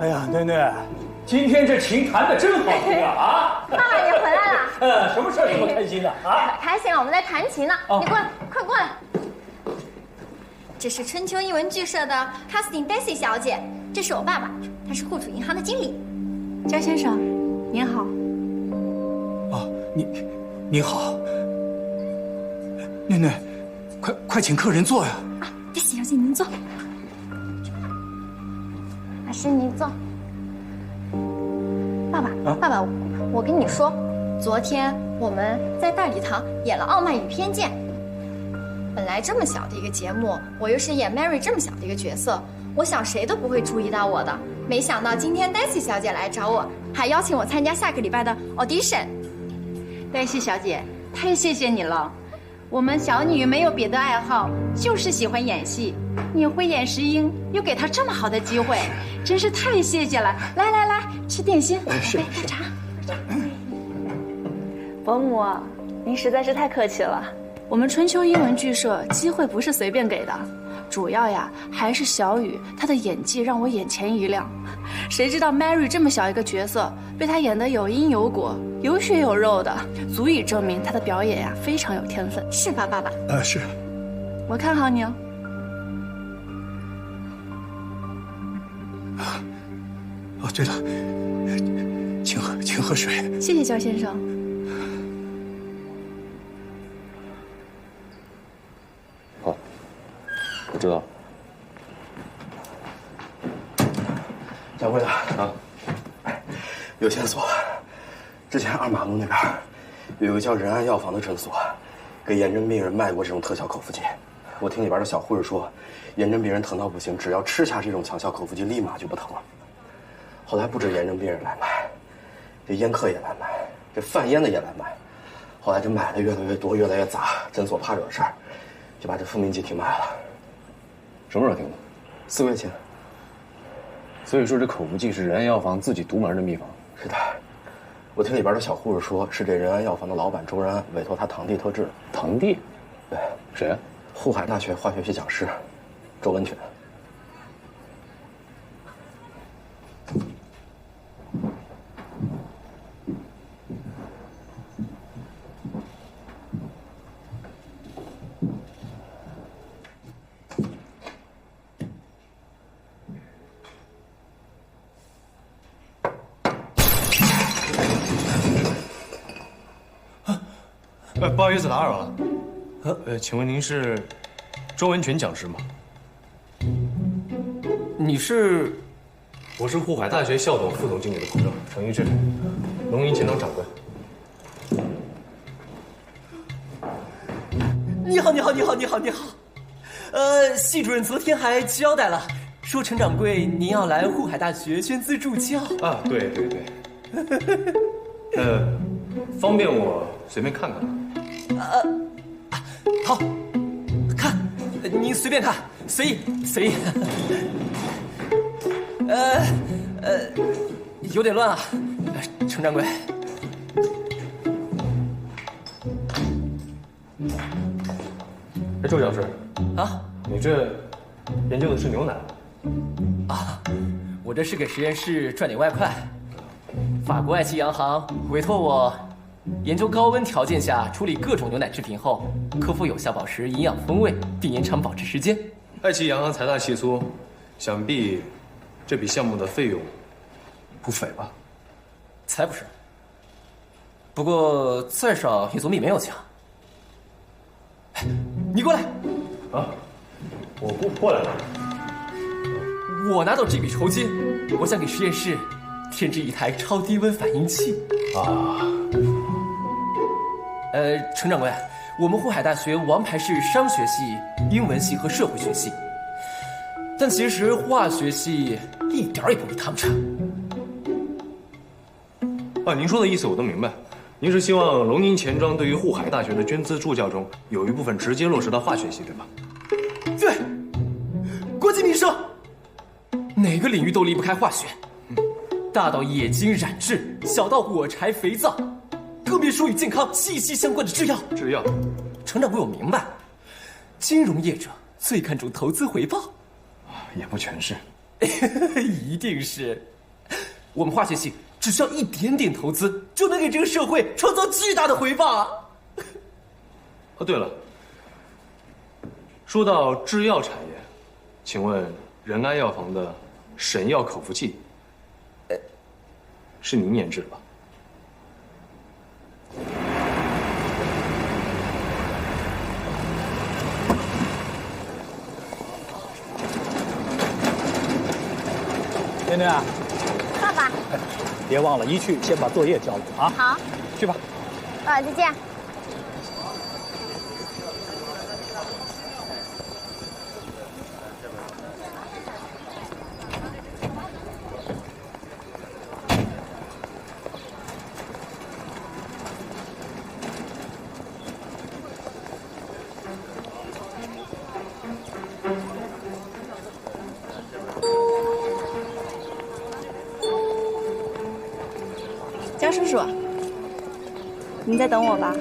[SPEAKER 3] 哎呀，囡囡，
[SPEAKER 15] 今天这琴弹的真好听啊！
[SPEAKER 16] 爸爸，你回来了。
[SPEAKER 15] 什么事儿这么开心呢？啊，
[SPEAKER 16] 开心了，我们在弹琴呢。你过来，快过来。这是春秋英文剧社的 Casting Daisy 小姐，这是我爸爸，他是户储银行的经理。
[SPEAKER 1] 焦先生，您好。
[SPEAKER 3] 哦，你好，囡囡，快请客人坐呀。
[SPEAKER 16] 啊，Daisy 小姐您坐。老师您坐。爸爸，我跟你说，昨天我们在大礼堂演了《傲慢与偏见》。本来这么小的一个节目，我又是演 Mary 这么小的一个角色，我想谁都不会注意到我的。没想到今天 Daisy 小姐来找我，还邀请我参加下个礼拜的 audition。Daisy
[SPEAKER 1] 小姐，太谢谢你了。我们小女没有别的爱好，就是喜欢演戏。你会演石英，又给她这么好的机会，真是太谢谢了。来，吃点心，来大茶。伯母，您实在是太客气了。我们春秋英文剧社机会不是随便给的，主要呀还是小雨她的演技让我眼前一亮。谁知道 Mary 这么小一个角色，被她演得有因有果、有血有肉的，足以证明她的表演呀非常有天分，是吧，爸爸？
[SPEAKER 3] 是。
[SPEAKER 1] 我看好你哦。
[SPEAKER 3] 哦，对了，请喝水。
[SPEAKER 1] 谢谢焦先生。
[SPEAKER 2] 好，我知道。
[SPEAKER 11] 掌柜的啊，有线索。之前2马路那边有一个叫仁安药房的诊所，给炎症病人卖过这种特效口服剂。我听里边的小护士说，炎症病人疼到不行，只要吃下这种强效口服剂，立马就不疼了。后来不止炎症病人来买，这烟客也来买，这贩烟的也来买。后来这买的越来越多，越来越杂，诊所怕惹事儿，就把这复命剂停卖了。
[SPEAKER 2] 什么时候停的
[SPEAKER 11] ？4个月前。
[SPEAKER 2] 所以说这口服剂是仁安药房自己独门的秘方。
[SPEAKER 11] 是的，我听里边的小护士说，是这仁安药房的老板周仁安委托他堂弟特制的。
[SPEAKER 2] 堂弟？
[SPEAKER 11] 对，
[SPEAKER 2] 谁啊？
[SPEAKER 11] 沪海大学化学系讲师周文全。
[SPEAKER 2] 不好意思打扰了。请问您是周文全讲师吗？
[SPEAKER 11] 你是？
[SPEAKER 2] 我是沪海大学校董、副总经理的朋友程一志，龙吟钱庄掌柜。
[SPEAKER 17] 你好。系主任昨天还交代了，说程掌柜您要来沪海大学捐资助教
[SPEAKER 2] 啊。对。方便我随便看看吗？
[SPEAKER 17] 好，看，您随便看，随意。有点乱啊，程掌柜。
[SPEAKER 2] 周教授，
[SPEAKER 17] 啊，
[SPEAKER 2] 你这研究的是牛奶
[SPEAKER 17] 啊？我这是给实验室赚点外快。法国爱奇洋行委托我研究高温条件下处理各种牛奶制品后，克服有效保持营养风味，并延长保质时间。
[SPEAKER 2] 爱奇洋行财大气粗，想必这笔项目的费用不菲吧？
[SPEAKER 17] 才不是。不过再少也总比没有强。你过来。
[SPEAKER 2] 啊，我过来了。
[SPEAKER 17] 我拿到这笔酬金，我想给实验室添置一台超低温反应器。
[SPEAKER 2] 啊。
[SPEAKER 17] 程掌柜，我们沪海大学王牌是商学系、英文系和社会学系，但其实化学系一点也不比他们差。
[SPEAKER 2] 啊，您说的意思我都明白。您是希望龙宁钱庄对于沪海大学的捐资助教中有一部分直接落实到化学系，对吧？
[SPEAKER 17] 对，国计民生，哪个领域都离不开化学，大到冶金染制，小到火柴肥皂，更别说与健康息息相关的制药。
[SPEAKER 2] 制药，
[SPEAKER 17] 程掌柜我明白，金融业者最看重投资回报，
[SPEAKER 2] 也不全是，
[SPEAKER 17] 一定是。我们化学系只需要一点点投资，就能给这个社会创造巨大的回报啊！
[SPEAKER 2] 哦，对了，说到制药产业，请问仁安药房的神药口服剂，是您研制的吧？
[SPEAKER 18] 甜甜啊，
[SPEAKER 14] 爸爸，
[SPEAKER 18] 别忘了一去先把作业交了啊！
[SPEAKER 14] 好，
[SPEAKER 18] 去吧。
[SPEAKER 14] 再见。
[SPEAKER 1] 江叔叔，你在等我吧？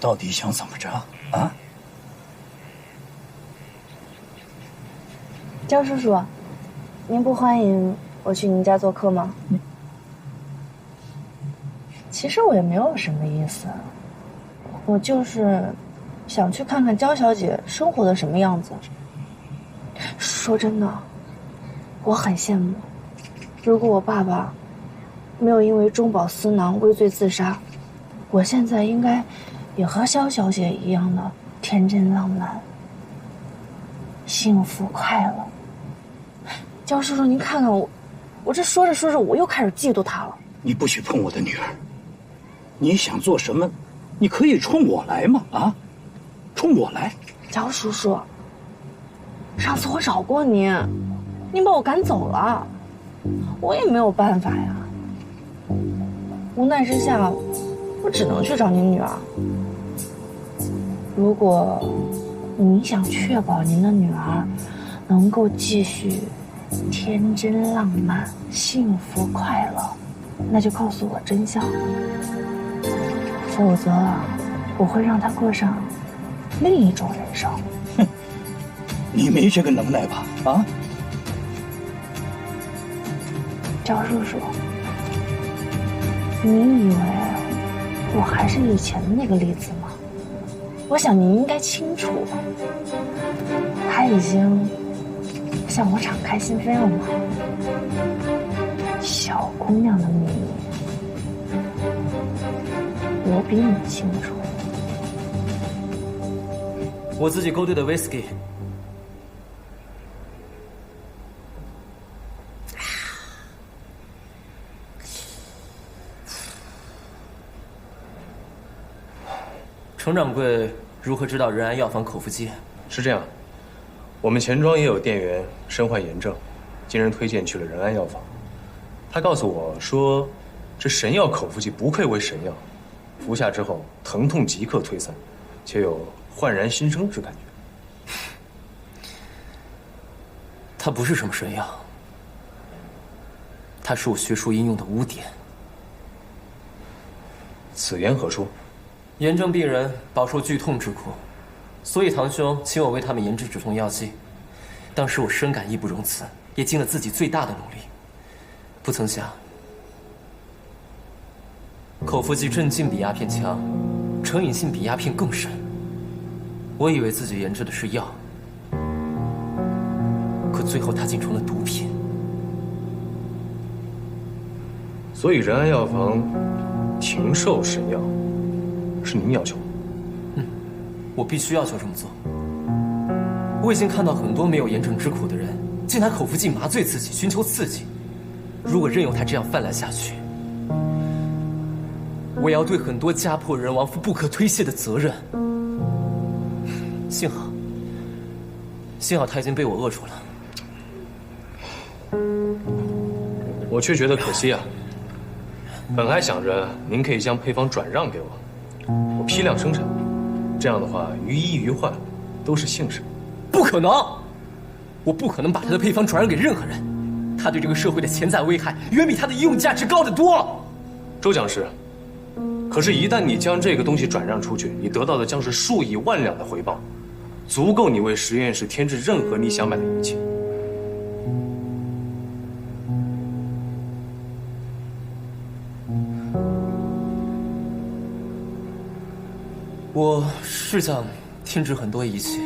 [SPEAKER 3] 到底想怎么着啊？
[SPEAKER 13] 江叔叔，您不欢迎我去您家做客吗？其实我也没有什么意思，我就是想去看看焦小姐生活的什么样子。说真的，我很羡慕，如果我爸爸没有因为中饱私囊畏罪自杀，我现在应该也和肖小姐一样的天真浪漫、幸福快乐。焦叔叔，您看看我这说着说着，我又开始嫉妒她了。
[SPEAKER 3] 你不许碰我的女儿！你想做什么，你可以冲我来嘛！啊，冲我来！
[SPEAKER 13] 焦叔叔，上次我找过您，您把我赶走了，我也没有办法呀。无奈之下，我只能去找您女儿。如果您想确保您的女儿能够继续天真浪漫、幸福快乐，那就告诉我真相，否则我会让她过上另一种人生。
[SPEAKER 3] 哼，你没这个能耐吧？啊，
[SPEAKER 13] 焦叔叔，你以为我还是以前的那个例子吗？我想您应该清楚，他已经向我敞开心扉了嘛。小姑娘的秘密，我比你清楚。
[SPEAKER 17] 我自己勾兑的 whisky。程掌柜如何知道仁安药房口服剂？
[SPEAKER 2] 是这样，我们钱庄也有店员身患炎症，经人推荐去了仁安药房。他告诉我说，这神药口服剂不愧为神药，服下之后疼痛即刻退散，且有焕然新生之感觉。
[SPEAKER 17] 它不是什么神药，它是我学术应用的污点。
[SPEAKER 2] 此言何出？
[SPEAKER 17] 炎症病人饱受剧痛之苦，所以堂兄请我为他们研制止痛药剂。当时我深感义不容辞，也尽了自己最大的努力。不曾想，口服剂镇静比鸦片强，成瘾性比鸦片更深。我以为自己研制的是药，可最后它竟成了毒品。
[SPEAKER 2] 所以仁安药房停售神药，是您要求？
[SPEAKER 17] 我必须要求这么做。我已经看到很多没有炎症之苦的人，竟拿口服剂麻醉自己，寻求刺激。如果任由它这样泛滥下去，我要对很多家破人亡负不可推卸的责任。幸好他已经被我扼住了。
[SPEAKER 2] 我却觉得可惜啊。本还想着您可以将配方转让给我，我批量生产，这样的话于医于患都是幸事。
[SPEAKER 17] 不可能，我不可能把他的配方转让给任何人。他对这个社会的潜在危害远比他的医用价值高得多。
[SPEAKER 2] 周讲师，可是，一旦你将这个东西转让出去，你得到的将是数以万两的回报，足够你为实验室添置任何你想买的仪器。
[SPEAKER 17] 我是想添置很多仪器，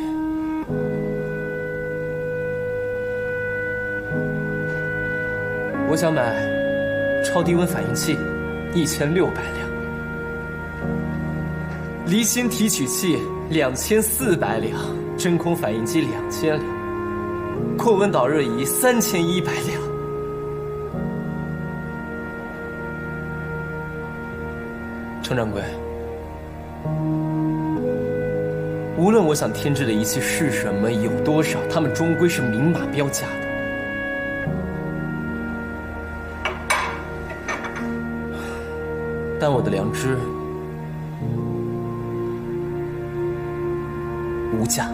[SPEAKER 17] 我想买超低温反应器1600辆，离心提取器2400辆，真空反应机2000辆，控温导热仪3100辆。程掌柜，无论我想添置的仪器是什么，有多少，它们终归是明码标价的。但我的良知无价。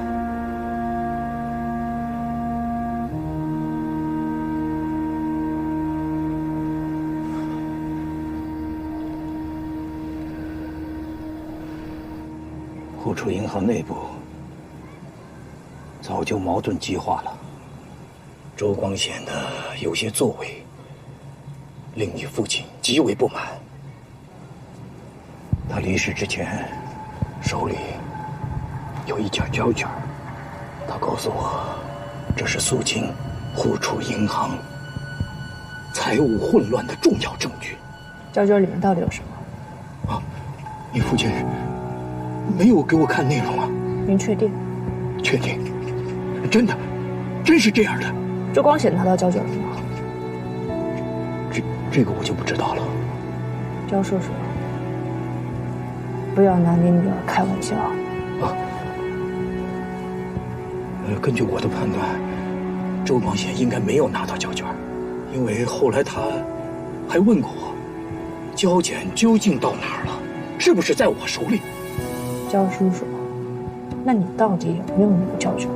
[SPEAKER 3] 互储银行内部早就矛盾激化了。周光显的有些作为，令你父亲极为不满。他离世之前，手里有一卷胶卷，他告诉我，这是肃清互储银行财务混乱的重要证据。
[SPEAKER 13] 胶卷里面到底有什么？
[SPEAKER 3] 啊，你父亲没有给我看内容啊？
[SPEAKER 13] 您确定？
[SPEAKER 3] 确定，真的，真是这样的。
[SPEAKER 13] 周光显拿到胶卷了吗？
[SPEAKER 3] 这个我就不知道了。
[SPEAKER 13] 焦叔叔，不要拿您女儿开玩笑。
[SPEAKER 3] 根据我的判断，周光显应该没有拿到胶卷，因为后来他还问过我，胶卷究竟到哪儿了？是不是在我手里？
[SPEAKER 13] 焦叔叔，那你到底有没有那个胶卷？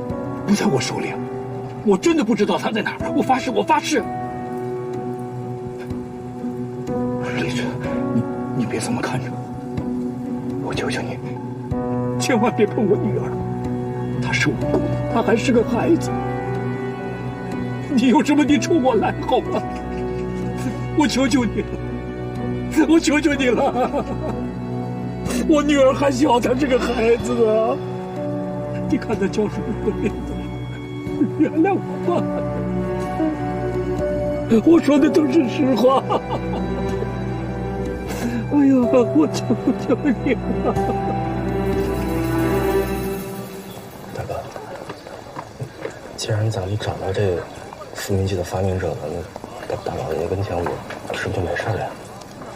[SPEAKER 3] 不在我手里，我真的不知道它在哪儿。我发誓，我发誓。丽子，你别这么看着我，我求求你，千万别碰我女儿，她是无辜的，她还是个孩子。你有什么你冲我来好吗？我求求你了，我求求你了。我女儿还小，她是个孩子啊！你看她教出我的面子，原谅我吧。我说的都是实话。哎呀，我求求你了！
[SPEAKER 11] 大哥，既然咱们找到这复明剂的发明者了，那大老爷跟前我是不是就没事了呀？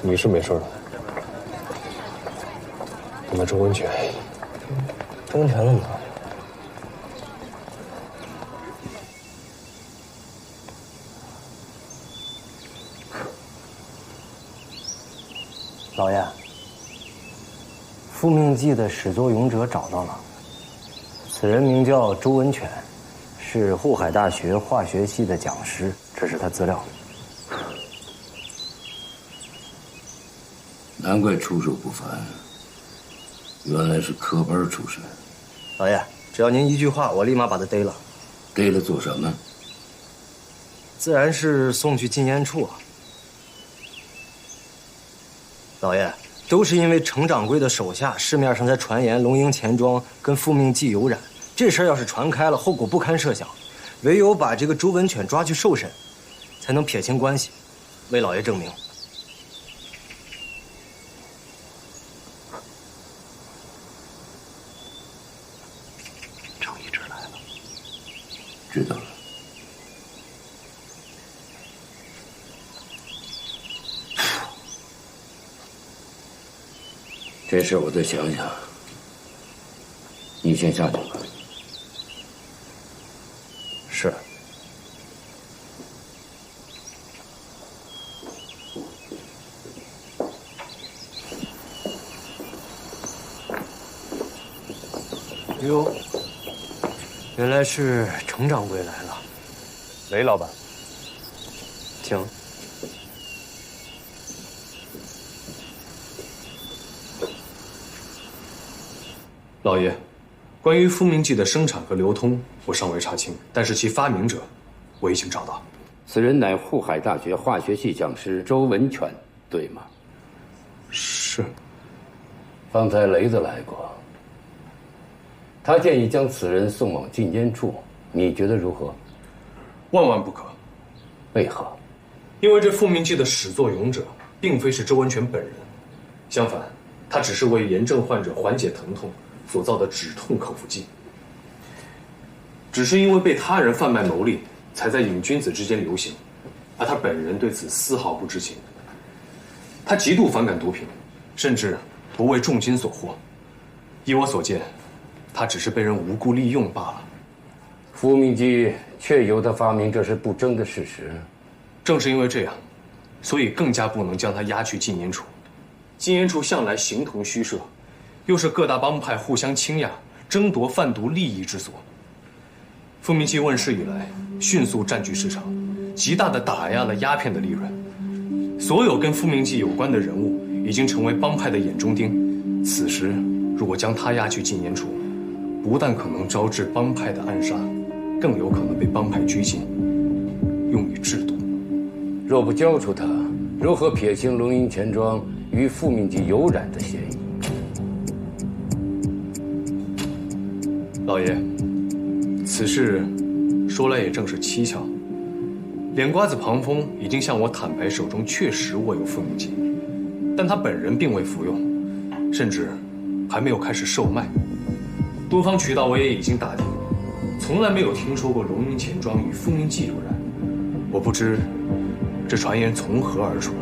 [SPEAKER 2] 你是没事了。那么周文全，
[SPEAKER 11] 周文全怎么了？
[SPEAKER 7] 老爷，复命记的始作俑者找到了，此人名叫周文犬，是沪海大学化学系的讲师，这是他资料。
[SPEAKER 5] 难怪出手不凡，原来是科班出身。
[SPEAKER 7] 老爷，只要您一句话，我立马把他逮了。
[SPEAKER 5] 逮了做什么？
[SPEAKER 7] 自然是送去禁烟处啊。老爷，都是因为程掌柜的手下市面上在传言龙鹰钱庄跟复命记有染，这事儿要是传开了，后果不堪设想。唯有把这个周文犬抓去受审，才能撇清关系，为老爷证明。
[SPEAKER 5] 程一直来了，知道了。这事我再想想，你先下去吧。
[SPEAKER 7] 是。哟，原来是程掌柜来了。
[SPEAKER 8] 雷老板，
[SPEAKER 7] 请。
[SPEAKER 2] 老爷，关于复命剂的生产和流通，我尚未查清，但是其发明者，我已经找到。
[SPEAKER 5] 此人乃沪海大学化学系讲师周文犬，对吗？
[SPEAKER 2] 是。
[SPEAKER 5] 方才雷子来过，他建议将此人送往禁烟处，你觉得如何？
[SPEAKER 2] 万万不可。
[SPEAKER 5] 为何？
[SPEAKER 2] 因为这复命剂的始作俑者，并非是周文犬本人，相反，他只是为炎症患者缓解疼痛所造的止痛口服剂，只是因为被他人贩卖牟利，才在瘾君子之间流行，而他本人对此丝毫不知情。他极度反感毒品，甚至不为重金所获。依我所见，他只是被人无故利用罢了。
[SPEAKER 5] 复命剂确由他发明，这是不争的事实。
[SPEAKER 2] 正是因为这样，所以更加不能将他押去禁烟处。禁烟处向来形同虚设，又是各大帮派互相倾轧、争夺贩毒利益之所。复命剂问世以来，迅速占据市场，极大地打压了鸦片的利润。所有跟复命剂有关的人物，已经成为帮派的眼中钉。此时，如果将他押去禁烟处，不但可能招致帮派的暗杀，更有可能被帮派拘禁，用于制毒。
[SPEAKER 5] 若不交出他，如何撇清龙鹰钱庄与复命剂有染的嫌疑？
[SPEAKER 2] 老爷，此事说来也正是蹊跷。脸瓜子庞峰已经向我坦白，手中确实握有复命剂，但他本人并未服用，甚至还没有开始售卖。多方渠道我也已经打听，从来没有听说过龙鹰钱庄与复命剂有染。我不知这传言从何而出，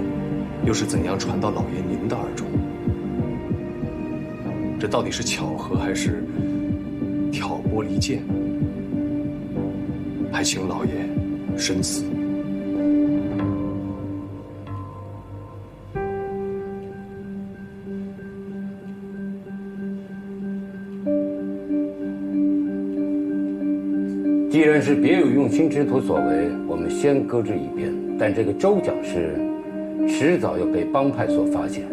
[SPEAKER 2] 又是怎样传到老爷您的耳中？这到底是巧合还是挑拨离间？还请老爷深思。
[SPEAKER 5] 既然是别有用心之徒所为，我们先搁置一边。但这个周讲师，迟早要被帮派所发现，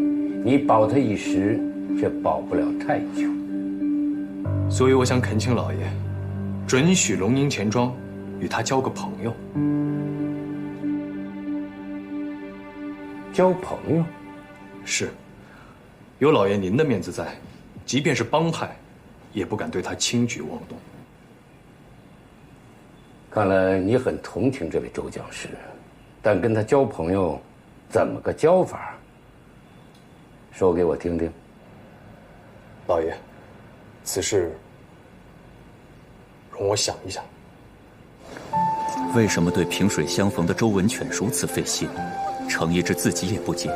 [SPEAKER 5] 你保他一时，却保不了太久。
[SPEAKER 2] 所以我想恳请老爷，准许龙鹰钱庄与他交个朋友。
[SPEAKER 5] 交朋友？
[SPEAKER 2] 是。有老爷您的面子在，即便是帮派，也不敢对他轻举妄动。
[SPEAKER 5] 看来你很同情这位周讲师，但跟他交朋友，怎么个交法？说给我听听。
[SPEAKER 2] 老爷，此事容我想一想。
[SPEAKER 10] 为什么对萍水相逢的周文犬如此费心？程一之自己也不解，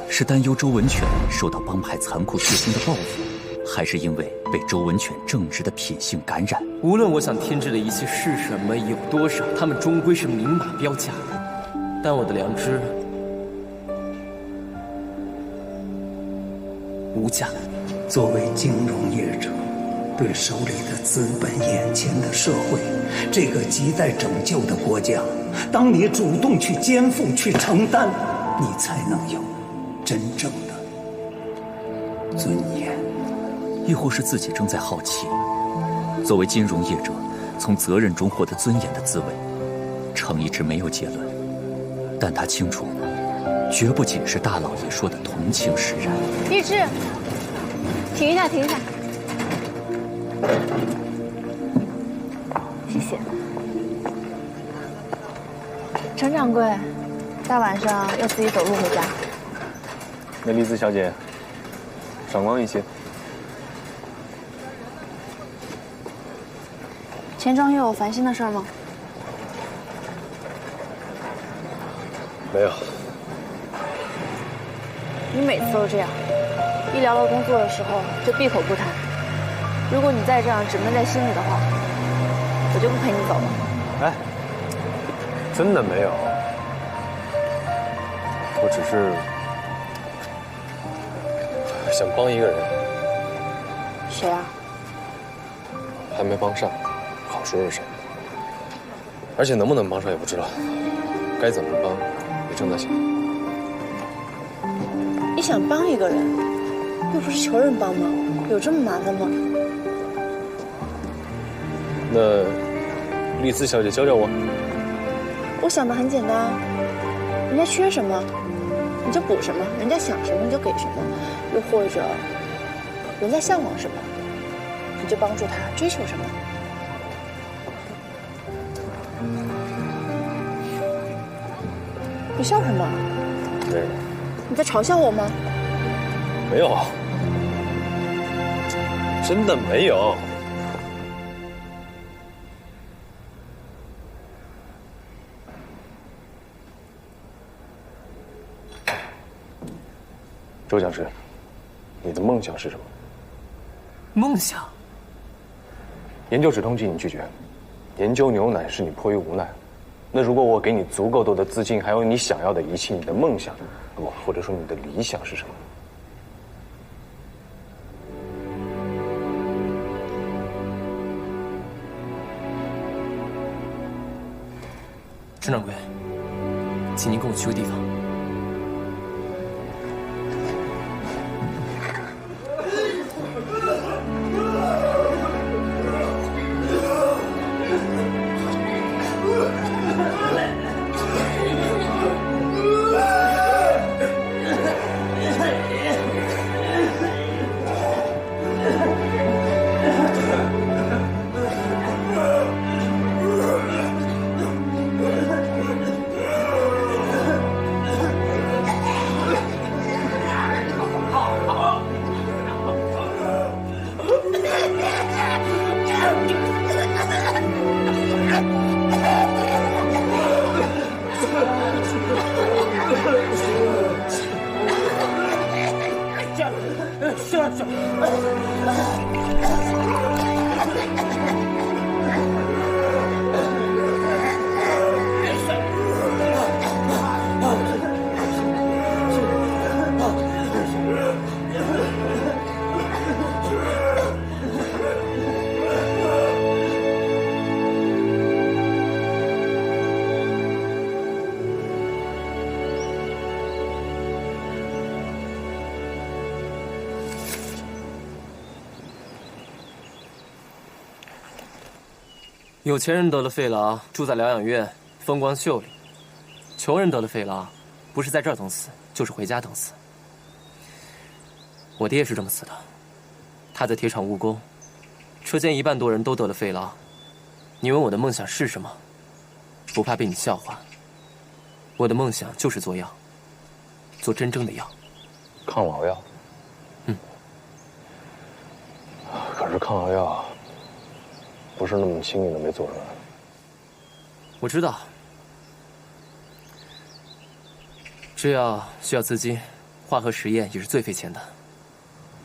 [SPEAKER 10] 是担忧周文犬受到帮派残酷血腥的报复，还是因为被周文犬正直的品性感染？
[SPEAKER 17] 无论我想添置的一切是什么，有多少，他们终归是明码标价。但我的良知
[SPEAKER 10] 无价。
[SPEAKER 3] 作为金融业者，对手里的资本、眼前的社会，这个亟待拯救的国家，当你主动去肩负、去承担，你才能有真正的尊严。
[SPEAKER 10] 亦或是自己正在好奇，作为金融业者，从责任中获得尊严的滋味，程一直没有结论，但他清楚，绝不仅是大老爷说的同情使然。
[SPEAKER 13] 励志，停一下，停一下。谢谢。程掌柜，大晚上要自己走路回家？
[SPEAKER 2] 那丽兹小姐，闪光一些。
[SPEAKER 13] 钱庄又有烦心的事儿吗？
[SPEAKER 2] 没有。
[SPEAKER 13] 你每次都这样，一聊到工作的时候就闭口不谈。如果你再这样只闷在心里的话，我就不陪你走了。
[SPEAKER 2] 哎，真的没有，我只是想帮一个人。
[SPEAKER 13] 谁啊？
[SPEAKER 2] 还没帮上，好说是谁。而且能不能帮上也不知道，该怎么帮也正在想。
[SPEAKER 13] 你想帮一个人，又不是求人帮忙，有这么麻烦吗？
[SPEAKER 2] 那丽兹小姐教教我。
[SPEAKER 13] 我想的很简单，人家缺什么，你就补什么；人家想什么，你就给什么；又或者人家向往什么，你就帮助他追求什么。你笑什么？
[SPEAKER 2] 没有。
[SPEAKER 13] 你在嘲笑我吗？
[SPEAKER 2] 没有，真的没有。周讲师，你的梦想是什么？
[SPEAKER 17] 梦想？
[SPEAKER 2] 研究止痛剂你拒绝，研究牛奶是你迫于无奈。那如果我给你足够多的资金，还有你想要的仪器，你的梦想，或者说你的理想是什么？
[SPEAKER 17] 陈掌柜，请您跟我去个地方。有钱人得了肺痨，住在疗养院，风光秀丽；穷人得了肺痨，不是在这儿等死，就是回家等死。我爹也是这么死的，他在铁厂务工，车间1半多人都得了肺痨。你问我的梦想是什么？不怕被你笑话，我的梦想就是做药，做真正的药。
[SPEAKER 2] 抗老药。可是抗老药不是那么轻易的没做出来。
[SPEAKER 17] 我知道，这药需要资金，化合实验也是最费钱的。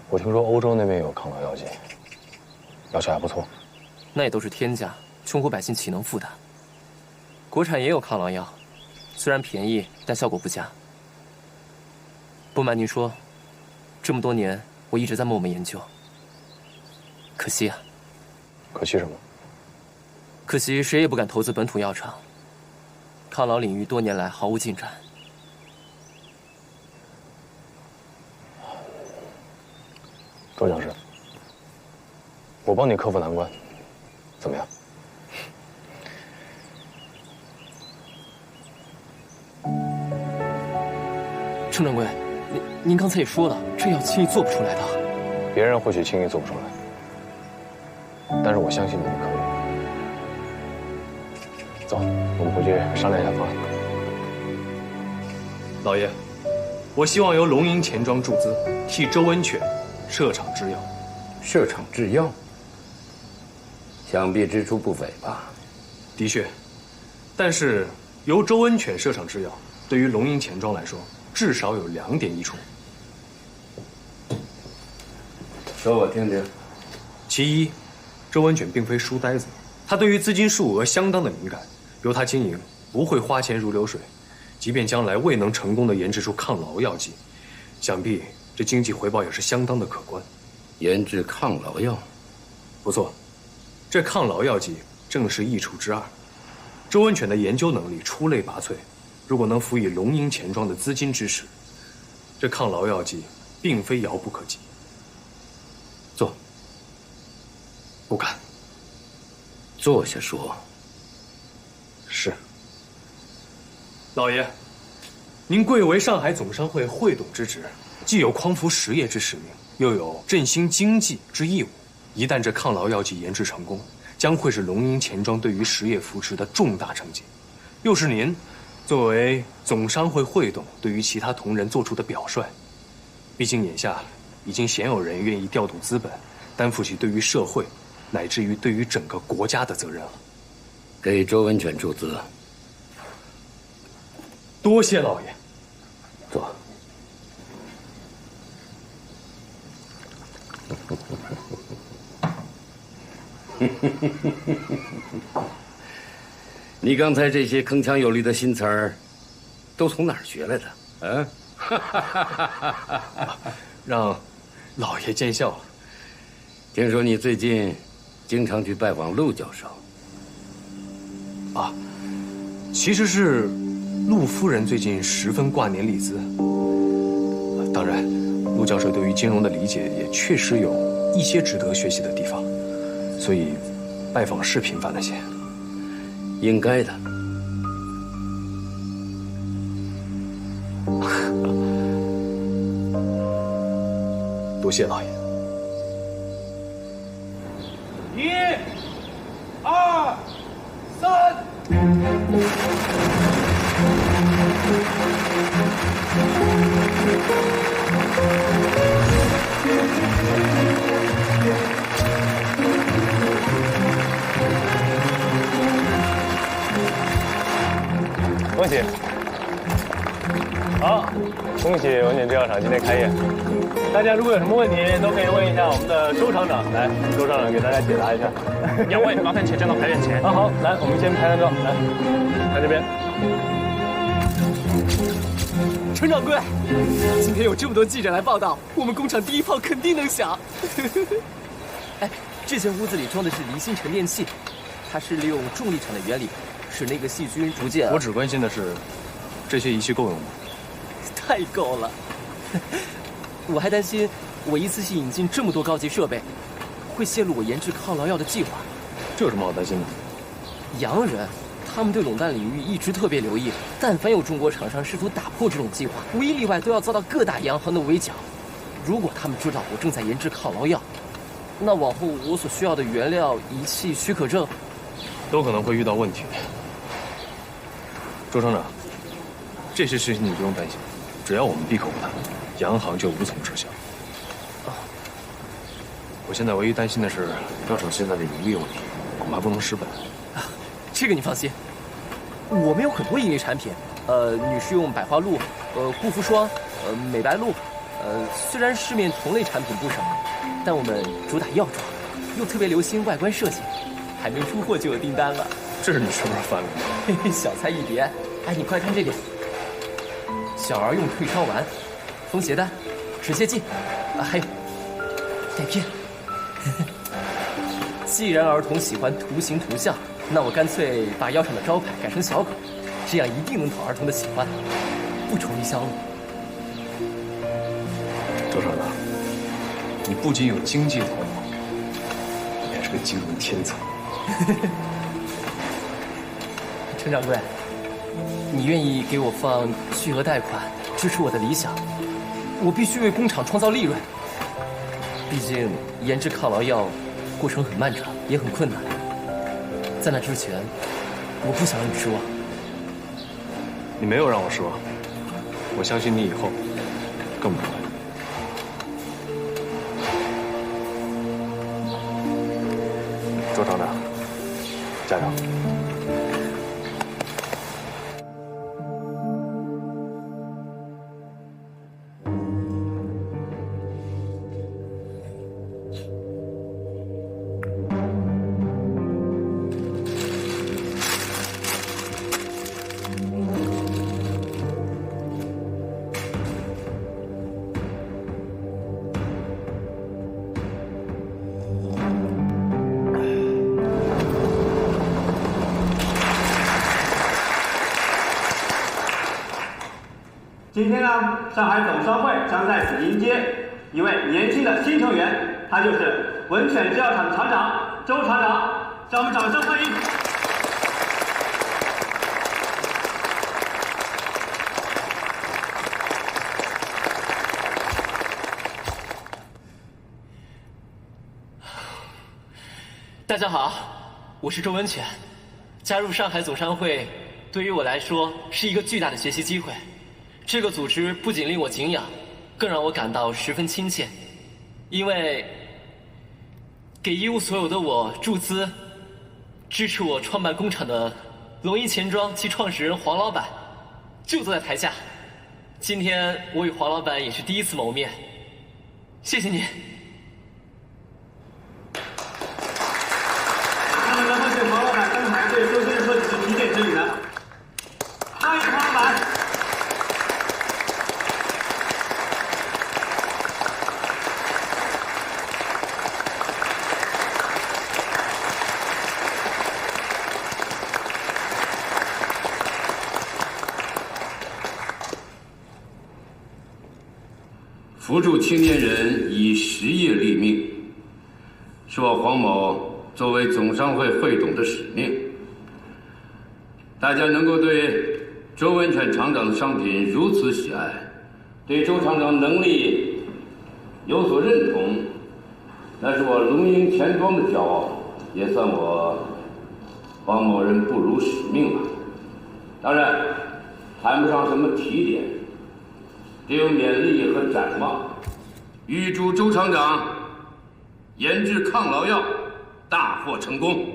[SPEAKER 2] 我听说欧洲那边有抗老药剂，药效还不错。
[SPEAKER 17] 那也都是天价，穷苦百姓岂能负担？国产也有抗老药，虽然便宜，但效果不佳。不瞒您说，这么多年，我一直在默默研究。可惜啊。
[SPEAKER 2] 可惜什么？
[SPEAKER 17] 可惜谁也不敢投资本土药厂。抗老领域多年来毫无进展。
[SPEAKER 2] 周讲师，我帮你克服难关，怎么样？
[SPEAKER 17] 程掌柜，您刚才也说了，这药轻易做不出来的。
[SPEAKER 2] 别人或许轻易做不出来，但是我相信你们可以。走，我们回去商量一下方案。
[SPEAKER 8] 老爷，我希望由龙吟钱庄注资，替周温泉设厂制药。
[SPEAKER 5] 设厂制药，想必支出不菲吧？
[SPEAKER 8] 的确，但是由周温泉设厂制药，对于龙吟钱庄来说，至少有2点益处。
[SPEAKER 5] 说我听听。
[SPEAKER 8] 其一，周温泉并非书呆子，他对于资金数额相当的敏感，由他经营不会花钱如流水。即便将来未能成功的研制出抗老药剂，想必这经济回报也是相当的可观。
[SPEAKER 5] 研制抗老药，
[SPEAKER 8] 不错，这抗老药剂正是益处之二。周温泉的研究能力出类拔萃，如果能辅以龙吟钱庄的资金支持，这抗老药剂并非遥不可及。
[SPEAKER 5] 做？
[SPEAKER 8] 不敢。
[SPEAKER 5] 坐下说。
[SPEAKER 8] 是。老爷，您贵为上海总商会会董之职，既有匡扶实业之使命，又有振兴经济之义务。一旦这抗老药剂研制成功，将会是龙吟钱庄对于实业扶持的重大成绩。又是您作为总商会会董对于其他同仁做出的表率。毕竟眼下已经鲜有人愿意调度资本，担负起对于社会乃至于对于整个国家的责任了。
[SPEAKER 5] 给周温泉注资。
[SPEAKER 8] 多谢老爷。
[SPEAKER 5] 坐。你刚才这些铿锵有力的新词儿，都从哪儿学来的？
[SPEAKER 8] 让老爷见笑了。
[SPEAKER 5] 听说你最近经常去拜访陆教授。
[SPEAKER 8] 啊，其实是陆夫人最近十分挂念丽兹。当然，陆教授对于金融的理解也确实有一些值得学习的地方，所以拜访是频繁了些。
[SPEAKER 5] 应该的。
[SPEAKER 8] 多谢老爷。
[SPEAKER 15] 1、2、3。
[SPEAKER 2] 恭喜！好，恭喜文景制药厂今天开业。大家如果有什么问题，都可以问一下我们的周厂长。来，周厂长给大家解答一下。
[SPEAKER 15] 两位，麻烦请站到排练前。
[SPEAKER 2] 啊，好，来，我们先拍张照。来，看这边。
[SPEAKER 17] 程掌柜，今天有这么多记者来报道，我们工厂第一炮肯定能响。哎，这间屋子里装的是离心沉淀器，它是利用重力场的原理，使那个细菌逐渐……
[SPEAKER 8] 我只关心的是，这些仪器够用吗？
[SPEAKER 17] 太够了。我还担心，我一次性引进这么多高级设备，会泄露我研制抗痨药的计划。
[SPEAKER 8] 这有什么好担心的？
[SPEAKER 17] 洋人，他们对垄断领域一直特别留意，但凡有中国厂商试图打破这种计划，无一例外都要遭到各大洋行的围剿。如果他们知道我正在研制抗痨药，那往后我所需要的原料、仪器、许可证，
[SPEAKER 8] 都可能会遇到问题。周厂长，这些事情你不用担心，只要我们闭口不谈，洋行就无从知晓。我现在唯一担心的是药厂现在的盈利问题，恐怕不能失本。
[SPEAKER 17] 这个你放心，我们有很多盈利产品，女士用百花露，护肤霜，美白露，虽然市面同类产品不少，但我们主打药妆，又特别留心外观设计，还没出货就有订单了。
[SPEAKER 8] 这是你什么时候发明的？
[SPEAKER 17] 嘿嘿，小菜一碟。哎，你快看这个，小儿用退烧丸，风邪丹，止泻剂，还有改变。既然儿童喜欢图形图像，那我干脆把腰上的招牌改成小狗，这样一定能讨儿童的喜欢，不愁于销路。
[SPEAKER 2] 周厂长，你不仅有经济头脑，你还是个金融天才。
[SPEAKER 17] 陈掌柜，你愿意给我放巨额贷款支持我的理想？我必须为工厂创造利润。毕竟研制抗痨药过程很漫长，也很困难。在那之前，我不想让你失望。
[SPEAKER 2] 你没有让我失望，我相信你以后更不会。周厂长，加油！
[SPEAKER 19] 今天呢，上海总商会将在此迎接一位年轻的新成员，他就是文犬制药厂的厂长周厂长，让我们掌声欢迎。
[SPEAKER 17] 大家好，我是周文犬。加入上海总商会，对于我来说是一个巨大的学习机会。这个组织不仅令我敬仰，更让我感到十分亲切，因为给一无所有的我注资、支持我创办工厂的龙一钱庄其创始人黄老板就坐在台下。今天我与黄老板也是第一次谋面，谢谢您。
[SPEAKER 19] 那么，然后请黄老板登台对周先生说几句提点之语呢？欢迎黄老板。
[SPEAKER 20] 扶助青年人以实业立命，是我黄某作为总商会会董的使命。大家能够对周文犬厂长的商品如此喜爱，对周厂长能力有所认同，那是我龙鹰钱庄的骄傲，也算我黄某人不辱使命吧。当然，谈不上什么提点，只有勉励和展望。预祝周厂长研制抗痨药大获成功。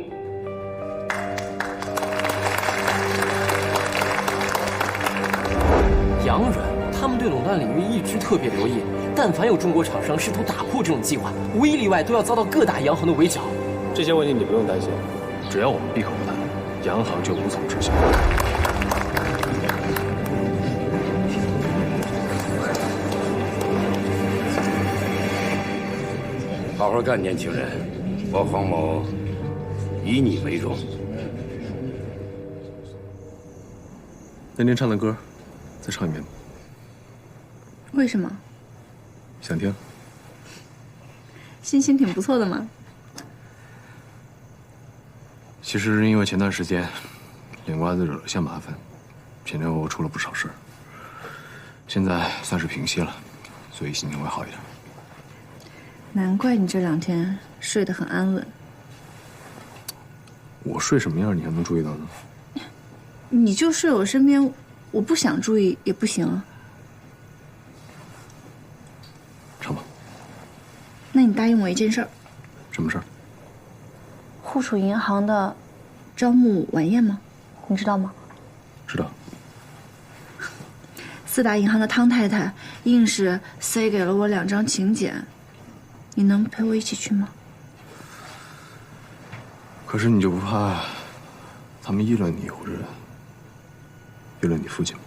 [SPEAKER 17] 洋人，他们对垄断领域一直特别留意，但凡有中国厂商试图打破这种计划，无一例外都要遭到各大洋行的围剿。
[SPEAKER 2] 这些问题你不用担心，只要我们闭口不谈，洋行就无从知晓。
[SPEAKER 20] 好好干，年轻人，我黄某以你为荣。
[SPEAKER 2] 那天唱的歌，再唱一遍吧。
[SPEAKER 1] 为什么？
[SPEAKER 2] 想听。
[SPEAKER 1] 心情挺不错的嘛。
[SPEAKER 2] 其实因为前段时间脸瓜子惹了些麻烦，前前后后出了不少事儿，现在算是平息了，所以心情会好一点。
[SPEAKER 1] 难怪你这2天睡得很安稳。
[SPEAKER 2] 我睡什么样，你还能注意到呢？
[SPEAKER 1] 你就睡我身边，我不想注意也不行啊。
[SPEAKER 2] 唱吧。
[SPEAKER 1] 那你答应我一件事儿。
[SPEAKER 2] 什么事儿？
[SPEAKER 1] 户储银行的招募晚宴吗？你知道吗？
[SPEAKER 2] 知道。
[SPEAKER 1] 4大银行的汤太太硬是塞给了我2张请柬，你能陪我一起去吗？
[SPEAKER 2] 可是你就不怕他们议论你，或者议论你父亲吗？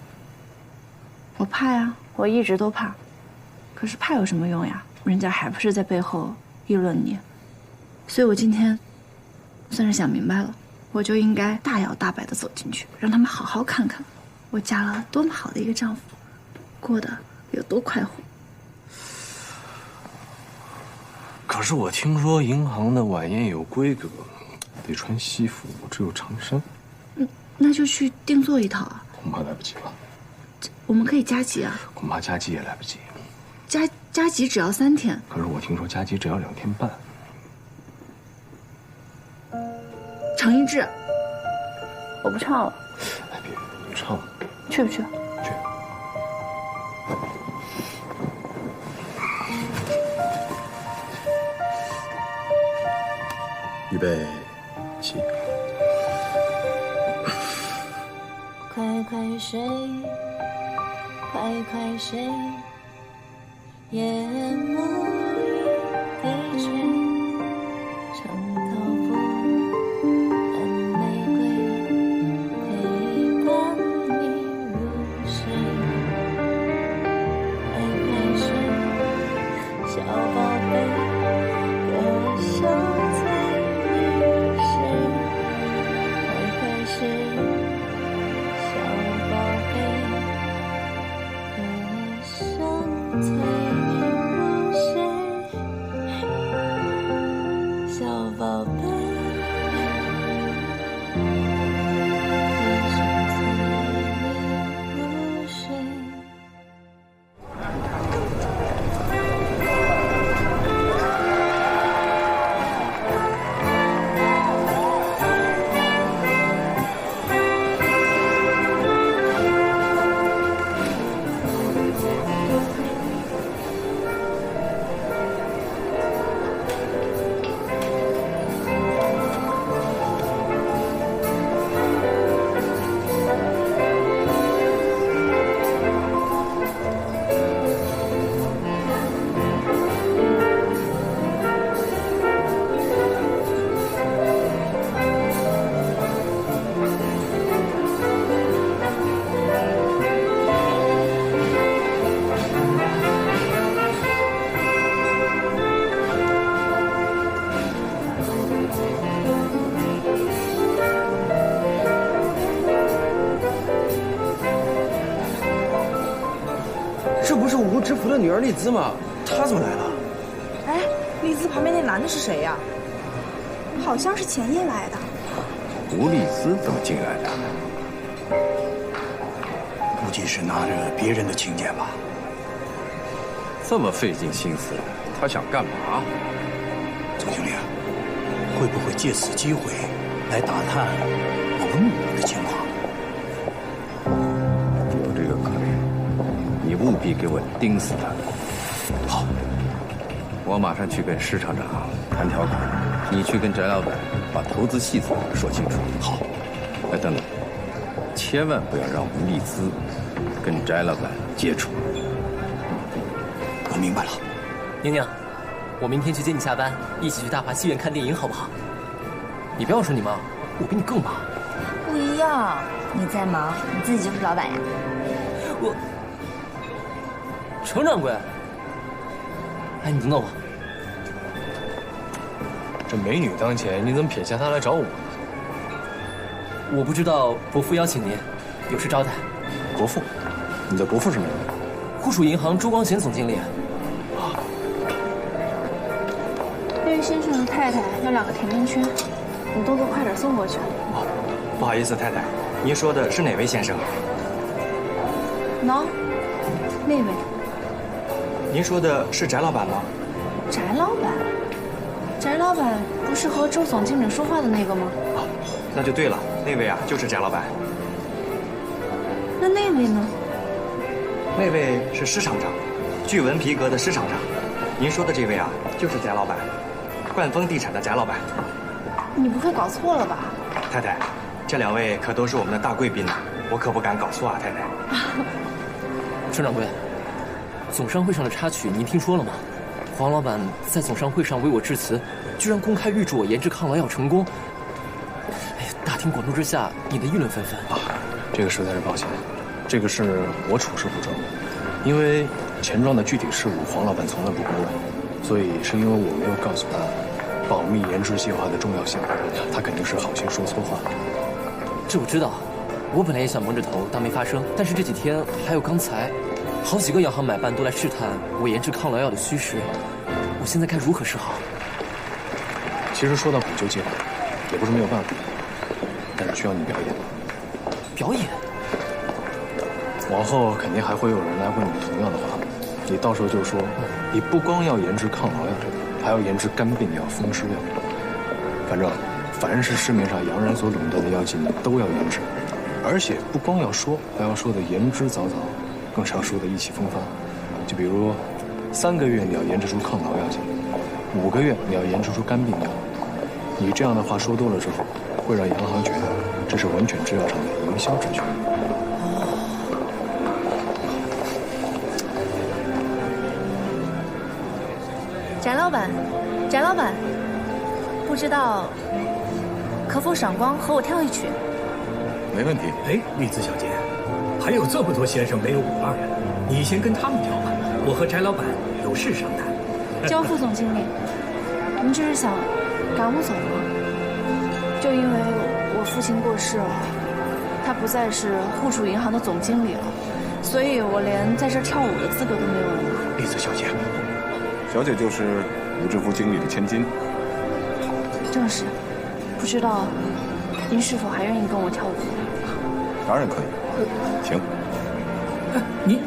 [SPEAKER 1] 我怕呀，我一直都怕。可是怕有什么用呀？人家还不是在背后议论你，所以我今天算是想明白了，我就应该大摇大摆地走进去，让他们好好看看我嫁了多么好的一个丈夫，过得有多快活。
[SPEAKER 2] 可是我听说银行的晚宴有规格，得穿西服，我只有长衫。
[SPEAKER 1] 那就去定做一套啊。
[SPEAKER 2] 恐怕来不及了。
[SPEAKER 1] 我们可以加急啊。
[SPEAKER 2] 恐怕加急也来不及。
[SPEAKER 1] 加急只要3天。
[SPEAKER 2] 可是我听说加急只要2天半。
[SPEAKER 1] 程一志，我不唱了。
[SPEAKER 2] 哎，别，你唱。
[SPEAKER 1] 去不去？
[SPEAKER 2] 去。
[SPEAKER 4] 预备，起。
[SPEAKER 21] 快快睡，快快睡，夜幕已低垂，长头发和玫瑰陪伴你入睡，快快睡，小宝贝，歌声催你入睡，快快睡。
[SPEAKER 9] 这不是吴知府的女儿丽兹吗？她怎么来了？
[SPEAKER 22] 哎，丽兹旁边那男的是谁呀？好像是前夜来的。
[SPEAKER 9] 吴丽兹怎么进来的？
[SPEAKER 3] 估计是拿着别人的请柬吧。
[SPEAKER 9] 这么费尽心思，她想干嘛？
[SPEAKER 3] 总经理啊，会不会借此机会来打探我们幕府的情况？
[SPEAKER 9] 有这个可能。你务必给我盯死他。
[SPEAKER 3] 好，
[SPEAKER 9] 我马上去跟施厂长谈条款，你去跟翟老板把投资细则说清楚。
[SPEAKER 3] 好。
[SPEAKER 9] 哎，等等，千万不要让吴丽兹跟翟老板接触。
[SPEAKER 3] 我明白了。
[SPEAKER 17] 宁宁，我明天去接你下班，一起去大华戏院看电影，好不好？你不要说你忙，我比你更忙。
[SPEAKER 23] 不一样，你再忙，你自己就是老板呀。
[SPEAKER 17] 我。程掌柜，哎，你等等我。
[SPEAKER 2] 这美女当前，你怎么撇下她来找我？
[SPEAKER 17] 我不知道伯父邀请您，有事招待。
[SPEAKER 2] 伯父？你的伯父是哪位？
[SPEAKER 17] 沪蜀银行周光贤总经理。
[SPEAKER 2] 啊。
[SPEAKER 1] 那位先生的太太要2个甜甜圈，你动作快点送过去。
[SPEAKER 7] 哦，不好意思，太太，您说的是哪位先生？
[SPEAKER 1] 喏，那位。
[SPEAKER 7] 您说的是翟老板吗？
[SPEAKER 1] 翟老板？翟老板不是和周总经理说话的那个吗？
[SPEAKER 7] 哦，那就对了，那位啊就是翟老板。
[SPEAKER 1] 那位呢？
[SPEAKER 7] 那位是施厂长，巨文皮革的施厂长。您说的这位啊就是翟老板，冠丰地产的翟老板。
[SPEAKER 1] 你不会搞错了吧？
[SPEAKER 7] 太太，这2位可都是我们的大贵宾呢，我可不敢搞错啊，太太。
[SPEAKER 17] 程掌柜。总商会上的插曲您听说了吗？黄老板在总商会上为我致辞，居然公开预祝我研制抗痨药成功。哎，大庭广众之下，引得议论纷纷。
[SPEAKER 2] 啊，这个实在是抱歉，这个事我处事不周，因为钱庄的具体事务黄老板从来不过问，所以是因为我没有告诉他保密研制计划的重要性，他肯定是好心说错话。
[SPEAKER 17] 这我知道，我本来也想蒙着头当没发生，但是这几天还有刚才，好几个洋行买办都来试探我研制抗痨药的虚实，我现在该如何是好？
[SPEAKER 2] 其实说到补救计划，也不是没有办法，但是需要你表演。
[SPEAKER 17] 表演？
[SPEAKER 2] 往后肯定还会有人来问你同样的话，你到时候就说，你不光要研制抗痨药，还要研制肝病药、风湿药，反正凡是市面上洋人所垄断的药剂，你都要研制，而且不光要说，还要说的言之凿凿，更是要说的意气风发。就比如，3个月你要研制出抗痨药剂，5个月你要研制出肝病药，你这样的话说多了之后，会让洋行觉得这是文犬制药厂的营销职权。
[SPEAKER 1] 翟老板，翟老板，不知道可否赏光和我跳一曲？
[SPEAKER 3] 没问题。哎，丽子小姐，还有这么多先生没有52呀，你先跟他们跳吧，我和翟老板有事商谈。
[SPEAKER 1] 焦副总经理，您这是想赶我走吗？就因为我父亲过世了，他不再是户储银行的总经理了，所以我连在这跳舞的资格都没有了吗？
[SPEAKER 3] 丽子小姐，
[SPEAKER 6] 小姐就是吴志福经理的千金。
[SPEAKER 1] 正是，不知道您是否还愿意跟我跳舞？
[SPEAKER 6] 当然可以，请。
[SPEAKER 3] 你。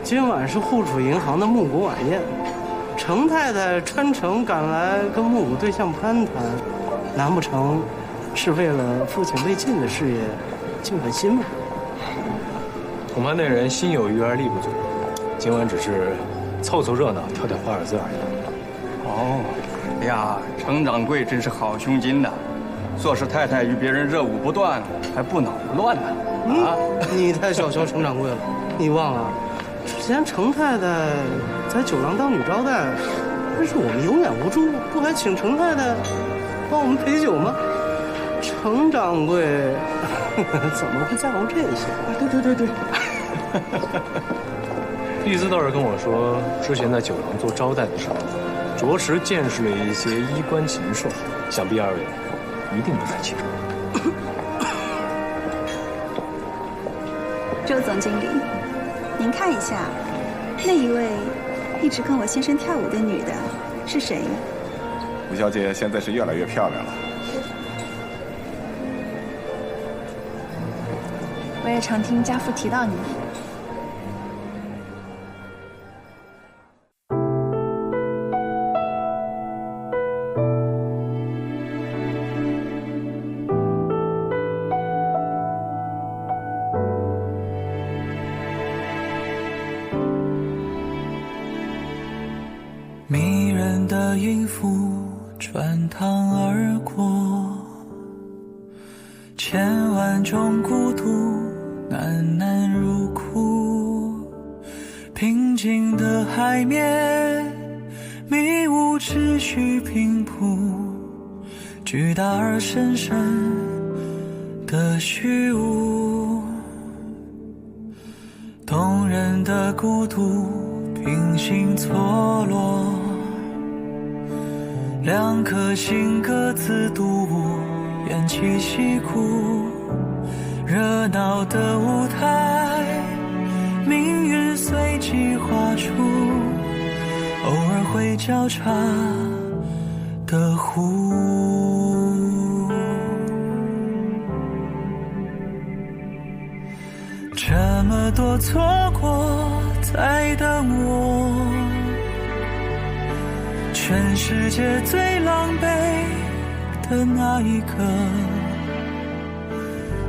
[SPEAKER 12] 今晚是户储银行的募股晚宴，程太太专程赶来跟募股对象攀谈，难不成是为了父亲未尽的事业尽份心吗？
[SPEAKER 2] 恐怕那人心有余而力不足，今晚只是凑凑热闹，跳跳华尔兹而已。
[SPEAKER 16] 哦，呀，程掌柜真是好胸襟呐！做事太太与别人热舞不断，还不恼不乱呢。啊，
[SPEAKER 12] 你太小瞧程掌柜了，你忘了？之前程太太在酒廊当女招待，但是我们有眼无珠，不还请程太太帮我们陪酒吗？程掌柜怎么会在乎这些？对。
[SPEAKER 2] 丽兹倒是跟我说，之前在酒廊做招待的时候，着实见识了一些衣冠禽兽，想必二位一定不在其中。
[SPEAKER 24] 周总经理，您看一下，那一位一直跟我先生跳舞的女的是谁？
[SPEAKER 6] 吴小姐现在是越来越漂亮了。
[SPEAKER 1] 我也常听家父提到你。
[SPEAKER 25] 迷人的音符穿堂而过，千万种孤独喃喃入库，平静的海面，迷雾持续平铺，巨大而深深的虚无，动人的孤独平行错落，两颗心各自独舞，偃旗息鼓，热闹的舞台，命运随即画出偶尔会交叉的弧。这么多错过在等我，全世界最狼狈的那一个，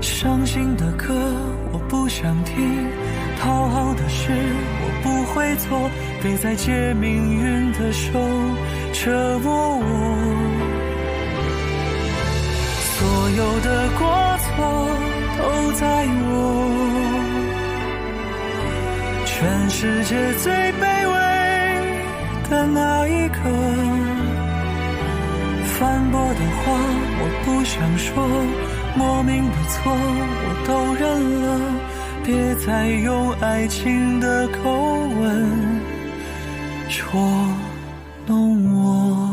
[SPEAKER 25] 伤心的歌我不想听，讨好的事我不会做，别再借命运的手折磨我。所有的过错都在我，全世界最卑微的那一刻，反驳的话我不想说，莫名的错我都认了，别再用爱情的口吻捉弄我。